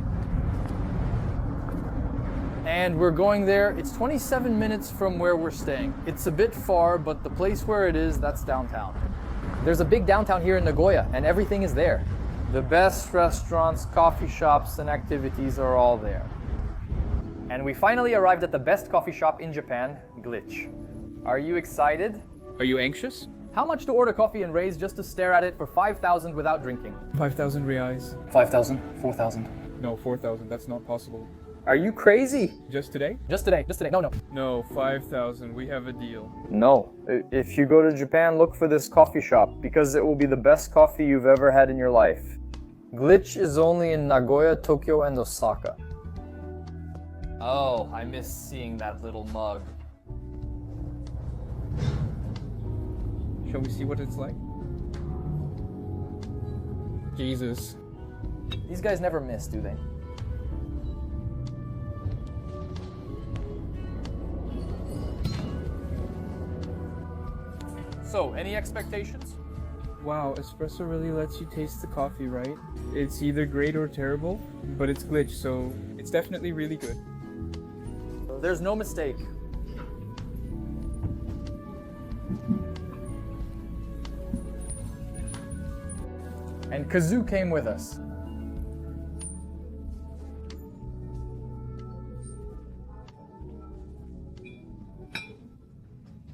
[SPEAKER 1] And we're going there. It's 27 minutes from where we're staying. It's a bit far, but the place where it is, that's downtown. There's a big downtown here in Nagoya, and everything is there. The best restaurants, coffee shops, and activities are all there. And we finally arrived at the best coffee shop in Japan, Glitch. Are you excited?
[SPEAKER 4] Are you anxious?
[SPEAKER 1] How much to order coffee and raise just to stare at it for 5,000 without drinking?
[SPEAKER 4] 5,000 reais.
[SPEAKER 1] 5,000? 4,000?
[SPEAKER 4] No, 4,000. That's not possible.
[SPEAKER 1] Are you crazy?
[SPEAKER 4] Just today?
[SPEAKER 1] Just today. No.
[SPEAKER 4] No, 5,000. We have a deal.
[SPEAKER 1] No. If you go to Japan, look for this coffee shop because it will be the best coffee you've ever had in your life. Glitch is only in Nagoya, Tokyo, and Osaka. Oh, I miss seeing that little mug.
[SPEAKER 4] Shall we see what it's like? Jesus.
[SPEAKER 1] These guys never miss, do they? So, any expectations?
[SPEAKER 4] Wow, espresso really lets you taste the coffee, right? It's either great or terrible, but it's Glitch, so it's definitely really good.
[SPEAKER 1] There's no mistake. And Kazoo came with us.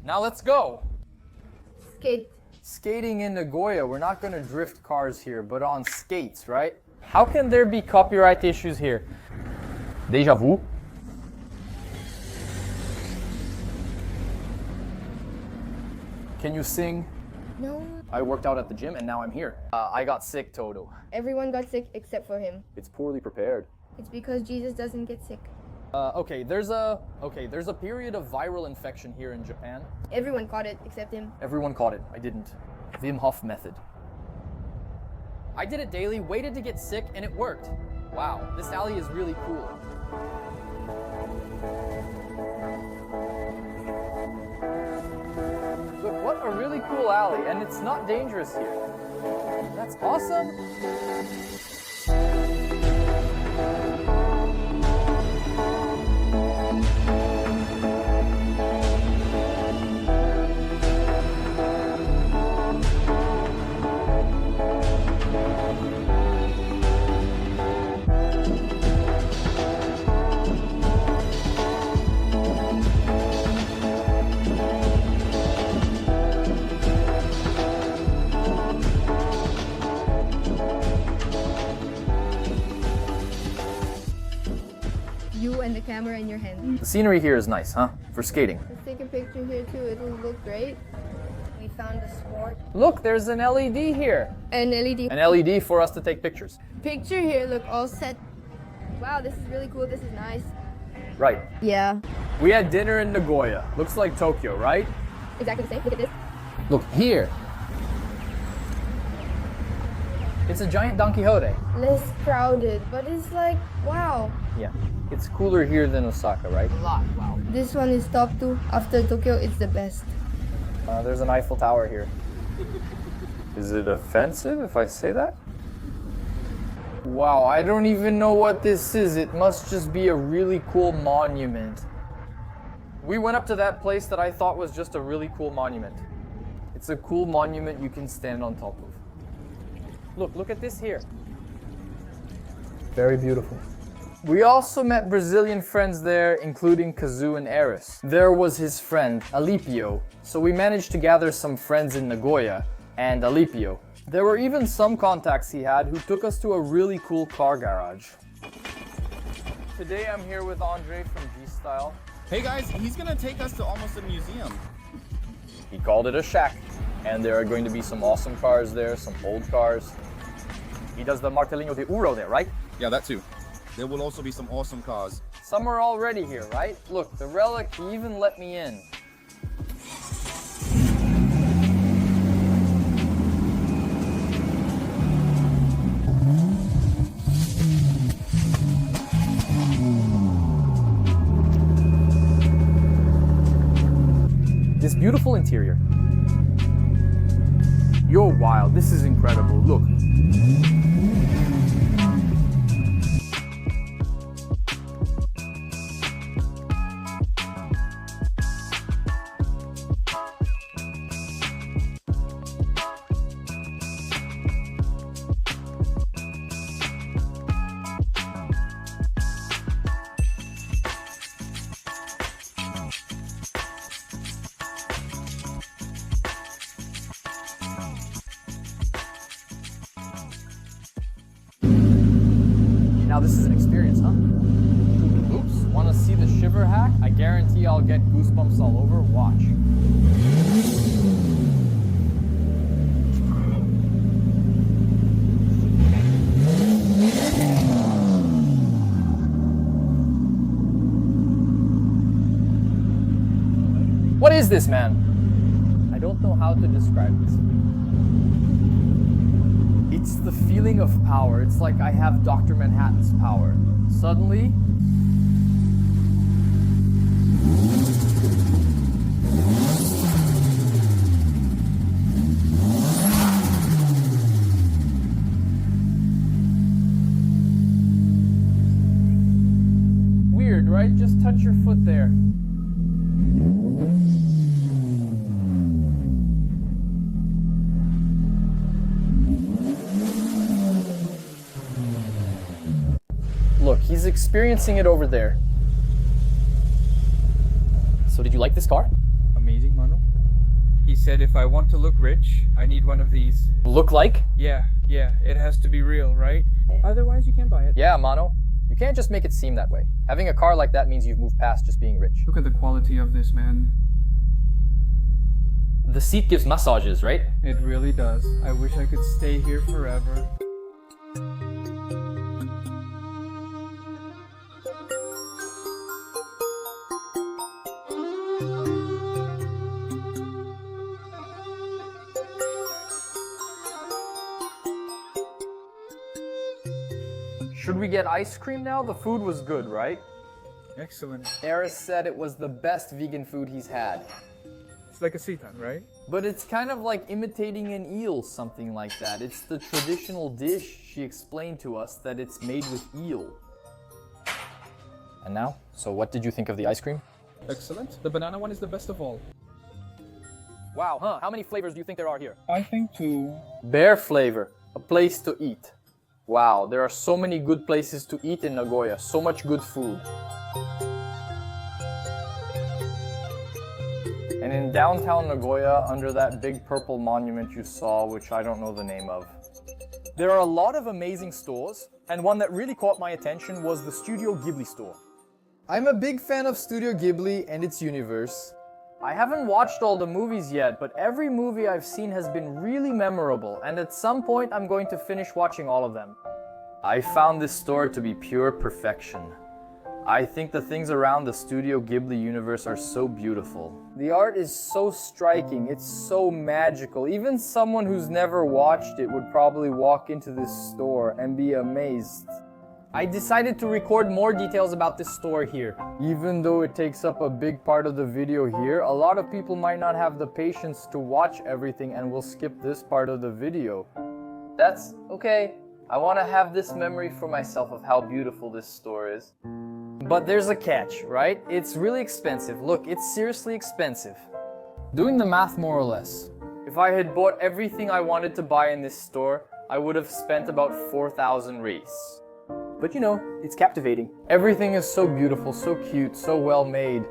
[SPEAKER 1] Now let's go.
[SPEAKER 2] Skate.
[SPEAKER 1] Skating in Nagoya. We're not going to drift cars here, but on skates, right? How can there be copyright issues here? Deja vu? Can you sing?
[SPEAKER 2] No.
[SPEAKER 1] I worked out at the gym and now I'm here. I got sick, Toto.
[SPEAKER 2] Everyone got sick except for him.
[SPEAKER 1] It's poorly prepared.
[SPEAKER 2] It's because Jesus doesn't get sick.
[SPEAKER 1] Okay, there's a period of viral infection here in Japan.
[SPEAKER 2] Everyone caught it except him.
[SPEAKER 1] Everyone caught it. I didn't. Wim Hof method. I did it daily, waited to get sick, and it worked. Wow, this alley is really cool. Look, what a really cool alley, and it's not dangerous here. That's awesome.
[SPEAKER 2] You and the camera in your hand.
[SPEAKER 1] The scenery here is nice, huh? For skating.
[SPEAKER 2] Let's take a picture here too. It'll look great. We found a sport.
[SPEAKER 1] Look, there's an LED here.
[SPEAKER 2] An LED.
[SPEAKER 1] An LED for us to take pictures.
[SPEAKER 2] Picture here. Look, all set. Wow, this is really cool. This is nice.
[SPEAKER 1] Right.
[SPEAKER 2] Yeah.
[SPEAKER 1] We had dinner in Nagoya. Looks like Tokyo, right?
[SPEAKER 2] Exactly the same. Look at this.
[SPEAKER 1] Look, here. It's a giant Don Quixote.
[SPEAKER 2] Less crowded, but it's like, wow.
[SPEAKER 1] Yeah. It's cooler here than Osaka, right?
[SPEAKER 2] A lot, wow. This one is top 2. After Tokyo, it's the best.
[SPEAKER 1] There's an Eiffel Tower here. Is it offensive if I say that? Wow, I don't even know what this is. It must just be a really cool monument. We went up to that place that I thought was just a really cool monument. It's a cool monument you can stand on top of. Look at this here. Very beautiful. We also met Brazilian friends there, including Kazoo and Eris. There was his friend, Alipio, so we managed to gather some friends in Nagoya and Alipio. There were even some contacts he had who took us to a really cool car garage. Today I'm here with Andre from G-Style.
[SPEAKER 7] Hey guys, he's gonna take us to almost a museum.
[SPEAKER 1] He called it a shack, and there are going to be some awesome cars there, some old cars. He does the Martelinho de Ouro there, right?
[SPEAKER 7] Yeah, that too. There will also be some awesome cars.
[SPEAKER 1] Some are already here, right? Look, the Relic, he even let me in. This beautiful interior. You're wild. This is incredible. Look. Now this is an experience, huh? Oops, wanna see the shiver hack? I guarantee I'll get goosebumps all over. Watch. What is this, man? I don't know how to describe this. It's the feeling of power. It's like I have Dr. Manhattan's power. Suddenly, weird, right? Just touch your foot there. Look, he's experiencing it over there. So did you like this car?
[SPEAKER 4] Amazing, Mano. He said if I want to look rich, I need one of these.
[SPEAKER 1] Look like?
[SPEAKER 4] Yeah, it has to be real, right? Otherwise you can't buy it.
[SPEAKER 1] Yeah, Mano. You can't just make it seem that way. Having a car like that means you've moved past just being rich.
[SPEAKER 4] Look at the quality of this, man.
[SPEAKER 1] The seat gives massages, right?
[SPEAKER 4] It really does. I wish I could stay here forever.
[SPEAKER 1] Should we get ice cream now? The food was good, right?
[SPEAKER 4] Excellent.
[SPEAKER 1] Eris said it was the best vegan food he's had.
[SPEAKER 4] It's like a seitan, right?
[SPEAKER 1] But it's kind of like imitating an eel, something like that. It's the traditional dish. She explained to us that it's made with eel. And now, so what did you think of the ice cream?
[SPEAKER 4] Excellent. The banana one is the best of all.
[SPEAKER 1] Wow, huh? How many flavors do you think there are here?
[SPEAKER 4] I think 2.
[SPEAKER 1] Bear flavor, a place to eat. Wow, there are so many good places to eat in Nagoya, so much good food. And in downtown Nagoya, under that big purple monument you saw, which I don't know the name of, there are a lot of amazing stores, and one that really caught my attention was the Studio Ghibli store. I'm a big fan of Studio Ghibli and its universe. I haven't watched all the movies yet, but every movie I've seen has been really memorable, and at some point I'm going to finish watching all of them. I found this store to be pure perfection. I think the things around the Studio Ghibli universe are so beautiful. The art is so striking, it's so magical. Even someone who's never watched it would probably walk into this store and be amazed. I decided to record more details about this store here. Even though it takes up a big part of the video here, a lot of people might not have the patience to watch everything and will skip this part of the video. That's okay. I want to have this memory for myself of how beautiful this store is. But there's a catch, right? It's really expensive. Look, it's seriously expensive. Doing the math more or less. If I had bought everything I wanted to buy in this store, I would have spent about 4,000 reis. But you know, it's captivating. Everything is so beautiful, so cute, so well made.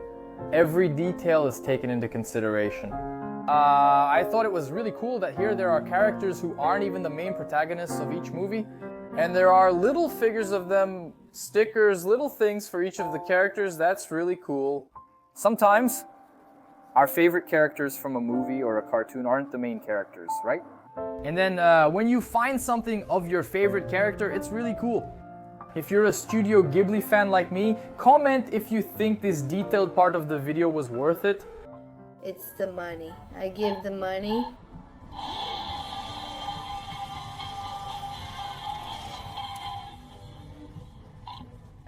[SPEAKER 1] Every detail is taken into consideration. I thought it was really cool that here there are characters who aren't even the main protagonists of each movie, and there are little figures of them, stickers, little things for each of the characters. That's really cool. Sometimes, our favorite characters from a movie or a cartoon aren't the main characters, right? And then when you find something of your favorite character, it's really cool. If you're a Studio Ghibli fan like me, comment if you think this detailed part of the video was worth it.
[SPEAKER 2] It's the money. I give the money.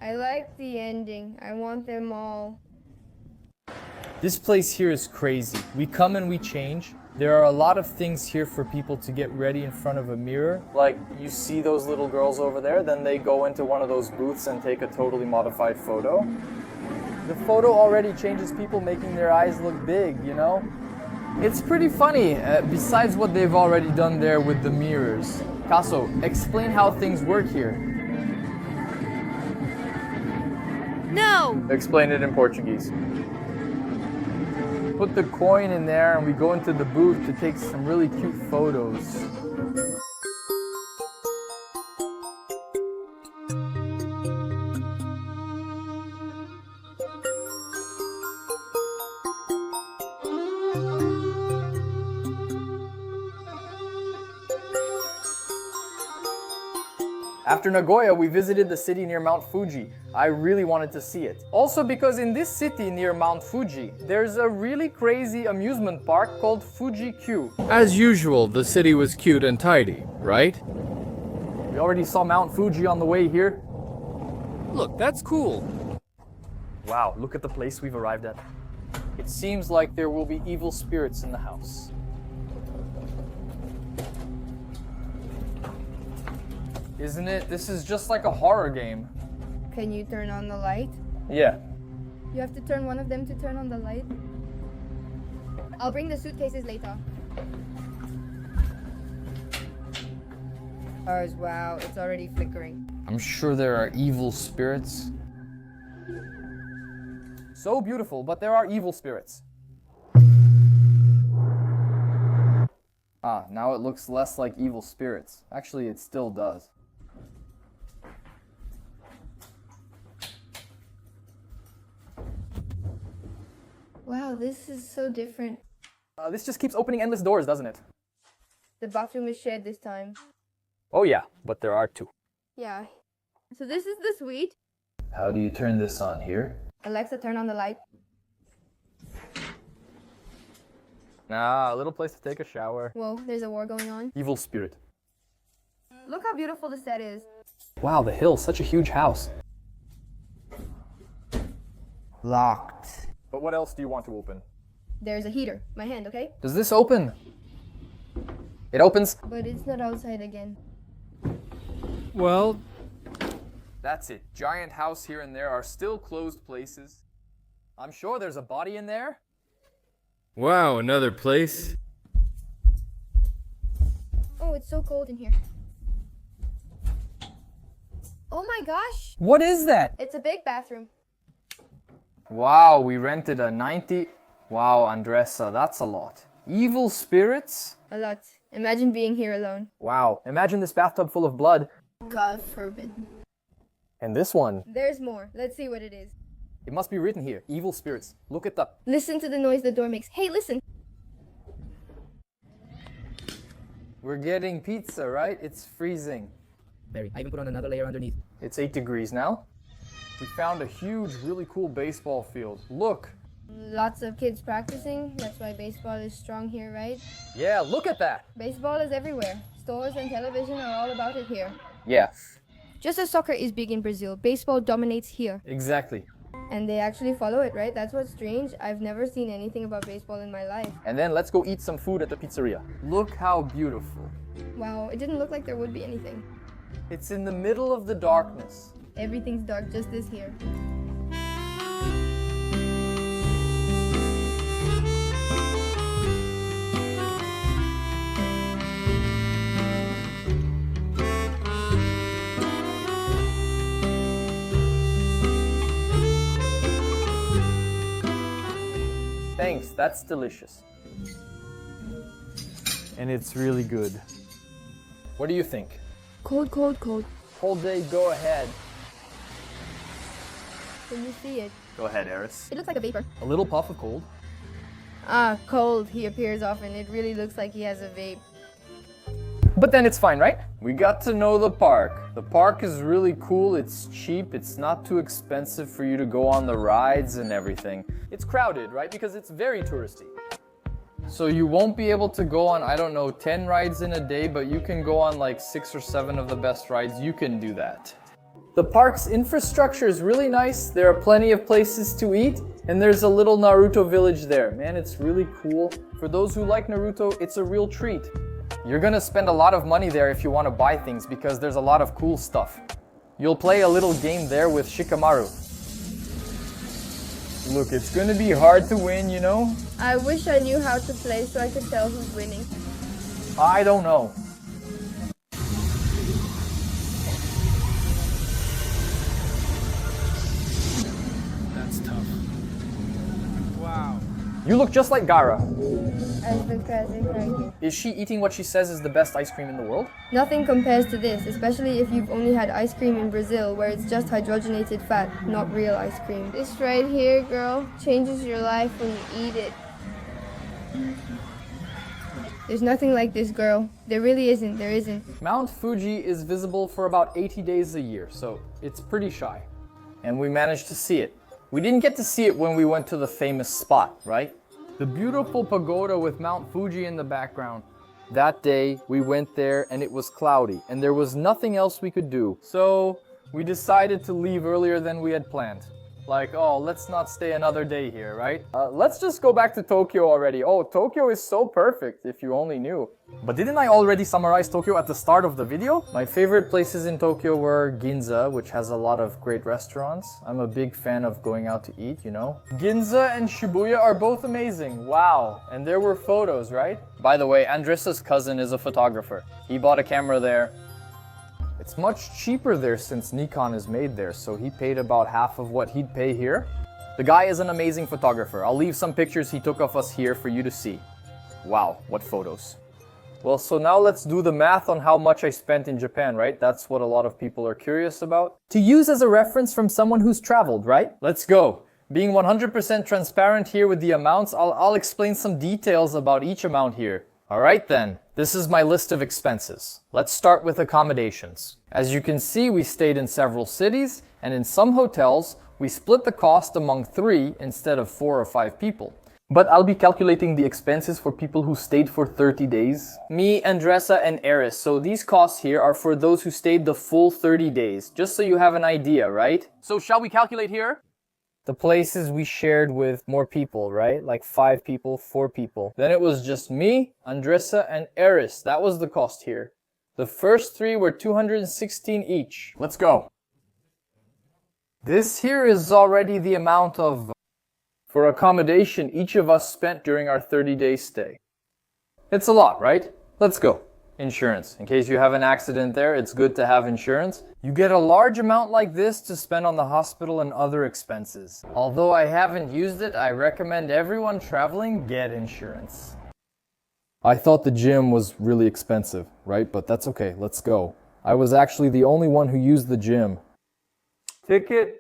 [SPEAKER 2] I like the ending. I want them all.
[SPEAKER 1] This place here is crazy. We come and we change. There are a lot of things here for people to get ready in front of a mirror. Like, you see those little girls over there, then they go into one of those booths and take a totally modified photo. The photo already changes people, making their eyes look big, you know? It's pretty funny, besides what they've already done there with the mirrors. Caso, explain how things work here.
[SPEAKER 6] No!
[SPEAKER 1] Explain it in Portuguese. Put the coin in there and we go into the booth to take some really cute photos. After Nagoya, we visited the city near Mount Fuji. I really wanted to see it. Also because in this city near Mount Fuji, there's a really crazy amusement park called Fuji Q. As usual, the city was cute and tidy, right? We already saw Mount Fuji on the way here. Look, that's cool. Wow, look at the place we've arrived at. It seems like there will be evil spirits in the house. Isn't it? This is just like a horror game.
[SPEAKER 2] Can you turn on the light?
[SPEAKER 1] Yeah.
[SPEAKER 2] You have to turn one of them to turn on the light. I'll bring the suitcases later. Ours, wow, it's already flickering.
[SPEAKER 1] I'm sure there are evil spirits. So beautiful, but there are evil spirits. Ah, now it looks less like evil spirits. Actually, it still does.
[SPEAKER 2] Wow, this is so different.
[SPEAKER 1] This just keeps opening endless doors, doesn't it?
[SPEAKER 2] The bathroom is shared this time.
[SPEAKER 1] Oh yeah, but there are two.
[SPEAKER 2] Yeah. So this is the suite.
[SPEAKER 1] How do you turn this on here?
[SPEAKER 2] Alexa, turn on the light.
[SPEAKER 1] Ah, a little place to take a shower.
[SPEAKER 2] Whoa, there's a war going on.
[SPEAKER 1] Evil spirit.
[SPEAKER 2] Look how beautiful the set is.
[SPEAKER 1] Wow, the hill, such a huge house. Locked. But what else do you want to open?
[SPEAKER 2] There's a heater. My hand, okay?
[SPEAKER 1] Does this open? It opens.
[SPEAKER 2] But it's not outside again.
[SPEAKER 4] Well,
[SPEAKER 1] That's it. Giant house here and there are still closed places. I'm sure there's a body in there.
[SPEAKER 11] Wow, another place.
[SPEAKER 2] Oh, it's so cold in here. Oh my gosh!
[SPEAKER 1] What is that?
[SPEAKER 2] It's a big bathroom.
[SPEAKER 1] Wow, we rented a 90. Wow, Andressa, that's a lot. Evil spirits?
[SPEAKER 2] A lot. Imagine being here alone.
[SPEAKER 1] Wow, imagine this bathtub full of blood.
[SPEAKER 2] God forbid.
[SPEAKER 1] And this one.
[SPEAKER 2] There's more. Let's see what it is.
[SPEAKER 1] It must be written here. Evil spirits. Look at the...
[SPEAKER 2] Listen to the noise the door makes. Hey, listen!
[SPEAKER 1] We're getting pizza, right? It's freezing.
[SPEAKER 8] Very. I even put on another layer underneath.
[SPEAKER 1] It's 8 degrees now. We found a huge, really cool baseball field. Look.
[SPEAKER 2] Lots of kids practicing. That's why baseball is strong here, right?
[SPEAKER 1] Yeah, look at that.
[SPEAKER 2] Baseball is everywhere. Stores and television are all about it here.
[SPEAKER 1] Yeah,
[SPEAKER 2] Just as soccer is big in Brazil, baseball dominates here.
[SPEAKER 1] exactly.
[SPEAKER 2] And they actually follow it, right? That's what's strange. I've never seen anything about baseball in my life.
[SPEAKER 1] And then let's go eat some food at the pizzeria. Look how beautiful.
[SPEAKER 2] Wow, it didn't look like there would be anything.
[SPEAKER 1] It's in the middle of the darkness.
[SPEAKER 2] Everything's dark just as here.
[SPEAKER 1] Thanks, that's delicious. And it's really good. What do you think?
[SPEAKER 2] Cold, cold, cold.
[SPEAKER 1] Cold day, go ahead.
[SPEAKER 2] Can you see it?
[SPEAKER 1] Go ahead, Eris.
[SPEAKER 2] It looks like a vapor.
[SPEAKER 1] A little puff of cold.
[SPEAKER 2] Ah, cold. He appears often. It really looks like he has a vape.
[SPEAKER 1] But then it's fine, right? We got to know the park. The park is really cool, it's cheap, it's not too expensive for you to go on the rides and everything. It's crowded, right? Because it's very touristy. So you won't be able to go on, I don't know, 10 rides in a day, but you can go on like 6 or 7 of the best rides. You can do that. The park's infrastructure is really nice. There are plenty of places to eat, and there's a little Naruto village there. Man, it's really cool. For those who like Naruto, it's a real treat. You're gonna spend a lot of money there if you want to buy things because there's a lot of cool stuff. You'll play a little game there with Shikamaru. Look, it's gonna be hard to win, you know?
[SPEAKER 2] I wish I knew how to play so I could tell who's winning.
[SPEAKER 1] I don't know.
[SPEAKER 8] That's tough.
[SPEAKER 4] Wow.
[SPEAKER 1] You look just like Gara.
[SPEAKER 2] As the classic right.
[SPEAKER 1] Is she eating what she says is the best ice cream in the world?
[SPEAKER 2] Nothing compares to this, especially if you've only had ice cream in Brazil, where it's just hydrogenated fat, not real ice cream. This right here, girl, changes your life when you eat it. There's nothing like this, girl. There really isn't. There isn't.
[SPEAKER 1] Mount Fuji is visible for about 80 days a year, so it's pretty shy. And we managed to see it. We didn't get to see it when we went to the famous spot, right? The beautiful pagoda with Mount Fuji in the background. That day, we went there and it was cloudy, and there was nothing else we could do. So, we decided to leave earlier than we had planned. Like, oh, let's not stay another day here, right? Let's just go back to Tokyo already. Oh, Tokyo is so perfect, if you only knew. But didn't I already summarize Tokyo at the start of the video? My favorite places in Tokyo were Ginza, which has a lot of great restaurants. I'm a big fan of going out to eat, you know? Ginza and Shibuya are both amazing. Wow. And there were photos, right? By the way, Andressa's cousin is a photographer. He bought a camera there. It's much cheaper there since Nikon is made there, so he paid about half of what he'd pay here. The guy is an amazing photographer. I'll leave some pictures he took of us here for you to see. Wow, what photos. Well, so now let's do the math on how much I spent in Japan, right? That's what a lot of people are curious about. To use as a reference from someone who's traveled, right? Let's go. Being 100% transparent here with the amounts, I'll explain some details about each amount here. Alright then, this is my list of expenses. Let's start with accommodations. As you can see, we stayed in several cities, and in some hotels, we split the cost among 3 instead of 4 or 5 people. But I'll be calculating the expenses for people who stayed for 30 days. Me, Andressa, and Eris, so these costs here are for those who stayed the full 30 days, just so you have an idea, right? So shall we calculate here? The places we shared with more people, right? Like 5 people, 4 people. Then it was just me, Andressa, and Eris. That was the cost here. The first 3 were 216 each. Let's go. This here is already the amount of for accommodation each of us spent during our 30-day stay. It's a lot, right? Let's go. Insurance. In case you have an accident there, it's good to have insurance. You get a large amount like this to spend on the hospital and other expenses. Although I haven't used it, I recommend everyone traveling get insurance. I thought the gym was really expensive, right? But that's okay, let's go. I was actually the only one who used the gym. Ticket.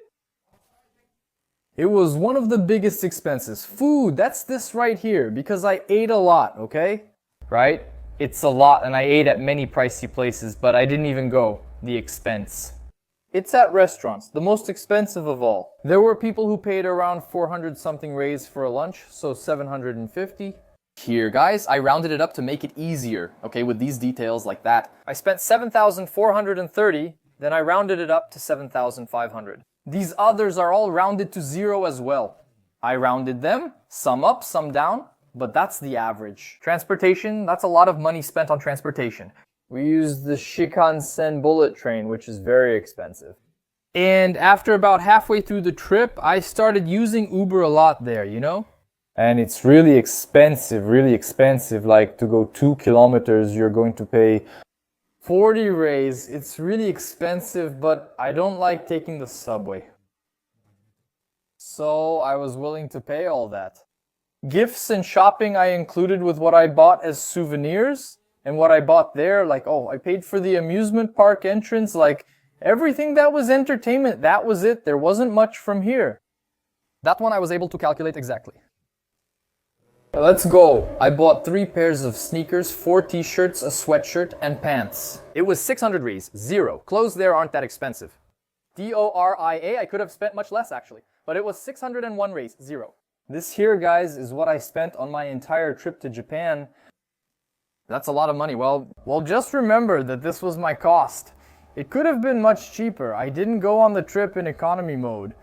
[SPEAKER 1] It was one of the biggest expenses. Food, that's this right here, because I ate a lot, okay? Right? It's a lot, and I ate at many pricey places, but I didn't even go. The expense. It's at restaurants, the most expensive of all. There were people who paid around 400 something raise for a lunch, so 750. Here, guys, I rounded it up to make it easier, okay, with these details like that. I spent 7,430, then I rounded it up to 7,500. These others are all rounded to 0 as well. I rounded them, some up, some down, but that's the average. Transportation, that's a lot of money spent on transportation. We used the Shinkansen bullet train, which is very expensive. And after about halfway through the trip, I started using Uber a lot there, you know? And it's really expensive, like to go 2 kilometers, you're going to pay 40 raise. It's really expensive, but I don't like taking the subway. So I was willing to pay all that. Gifts and shopping I included with what I bought as souvenirs. And what I bought there, like, oh, I paid for the amusement park entrance, like, everything that was entertainment, that was it. There wasn't much from here. That one I was able to calculate exactly. Let's go. I bought 3 pairs of sneakers, 4 t-shirts, a sweatshirt, and pants. It was 600 reais, 0. Clothes there aren't that expensive. DORIA, I could have spent much less actually, but it was 601 reais, 0. This here, guys, is what I spent on my entire trip to Japan. That's a lot of money. Well, just remember that this was my cost. It could have been much cheaper. I didn't go on the trip in economy mode.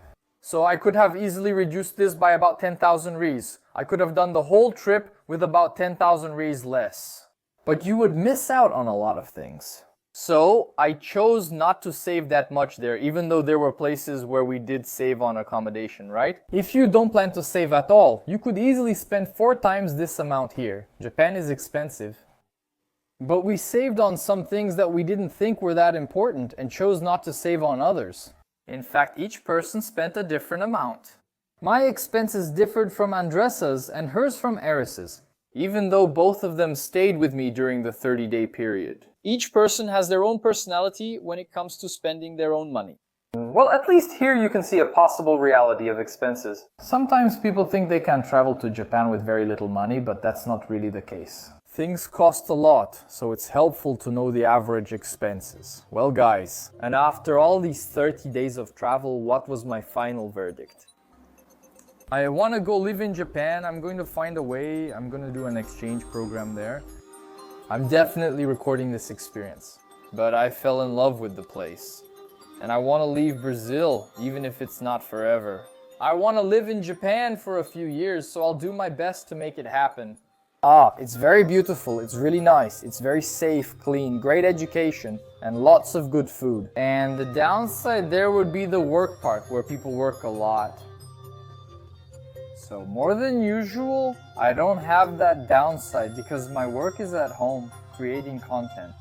[SPEAKER 1] So I could have easily reduced this by about 10,000 Ries. I could have done the whole trip with about 10,000 Ries less. But you would miss out on a lot of things. So I chose not to save that much there, even though there were places where we did save on accommodation, right? If you don't plan to save at all, you could easily spend 4 times this amount here. Japan is expensive. But we saved on some things that we didn't think were that important and chose not to save on others. In fact, each person spent a different amount. My expenses differed from Andressa's and hers from Eris's, even though both of them stayed with me during the 30-day period. Each person has their own personality when it comes to spending their own money. Well, at least here you can see a possible reality of expenses. Sometimes people think they can travel to Japan with very little money, but that's not really the case. Things cost a lot, so it's helpful to know the average expenses. Well guys, and after all these 30 days of travel, what was my final verdict? I want to go live in Japan. I'm going to find a way. I'm going to do an exchange program there. I'm definitely recording this experience, but I fell in love with the place. And I want to leave Brazil, even if it's not forever. I want to live in Japan for a few years, so I'll do my best to make it happen. It's very beautiful, it's really nice, it's very safe, clean, great education, and lots of good food. And the downside there would be the work part, where people work a lot. So more than usual, I don't have that downside because my work is at home, creating content.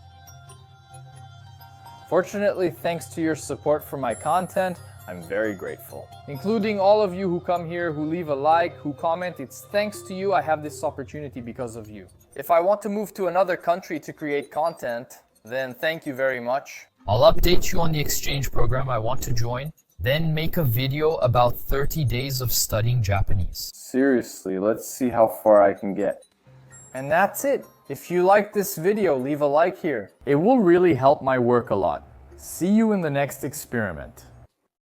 [SPEAKER 1] Fortunately, thanks to your support for my content, I'm very grateful. Including all of you who come here, who leave a like, who comment, it's thanks to you I have this opportunity because of you. If I want to move to another country to create content, then thank you very much.
[SPEAKER 13] I'll update you on the exchange program I want to join, then make a video about 30 days of studying Japanese.
[SPEAKER 1] Seriously, let's see how far I can get. And that's it. If you liked this video, leave a like here. It will really help my work a lot. See you in the next experiment.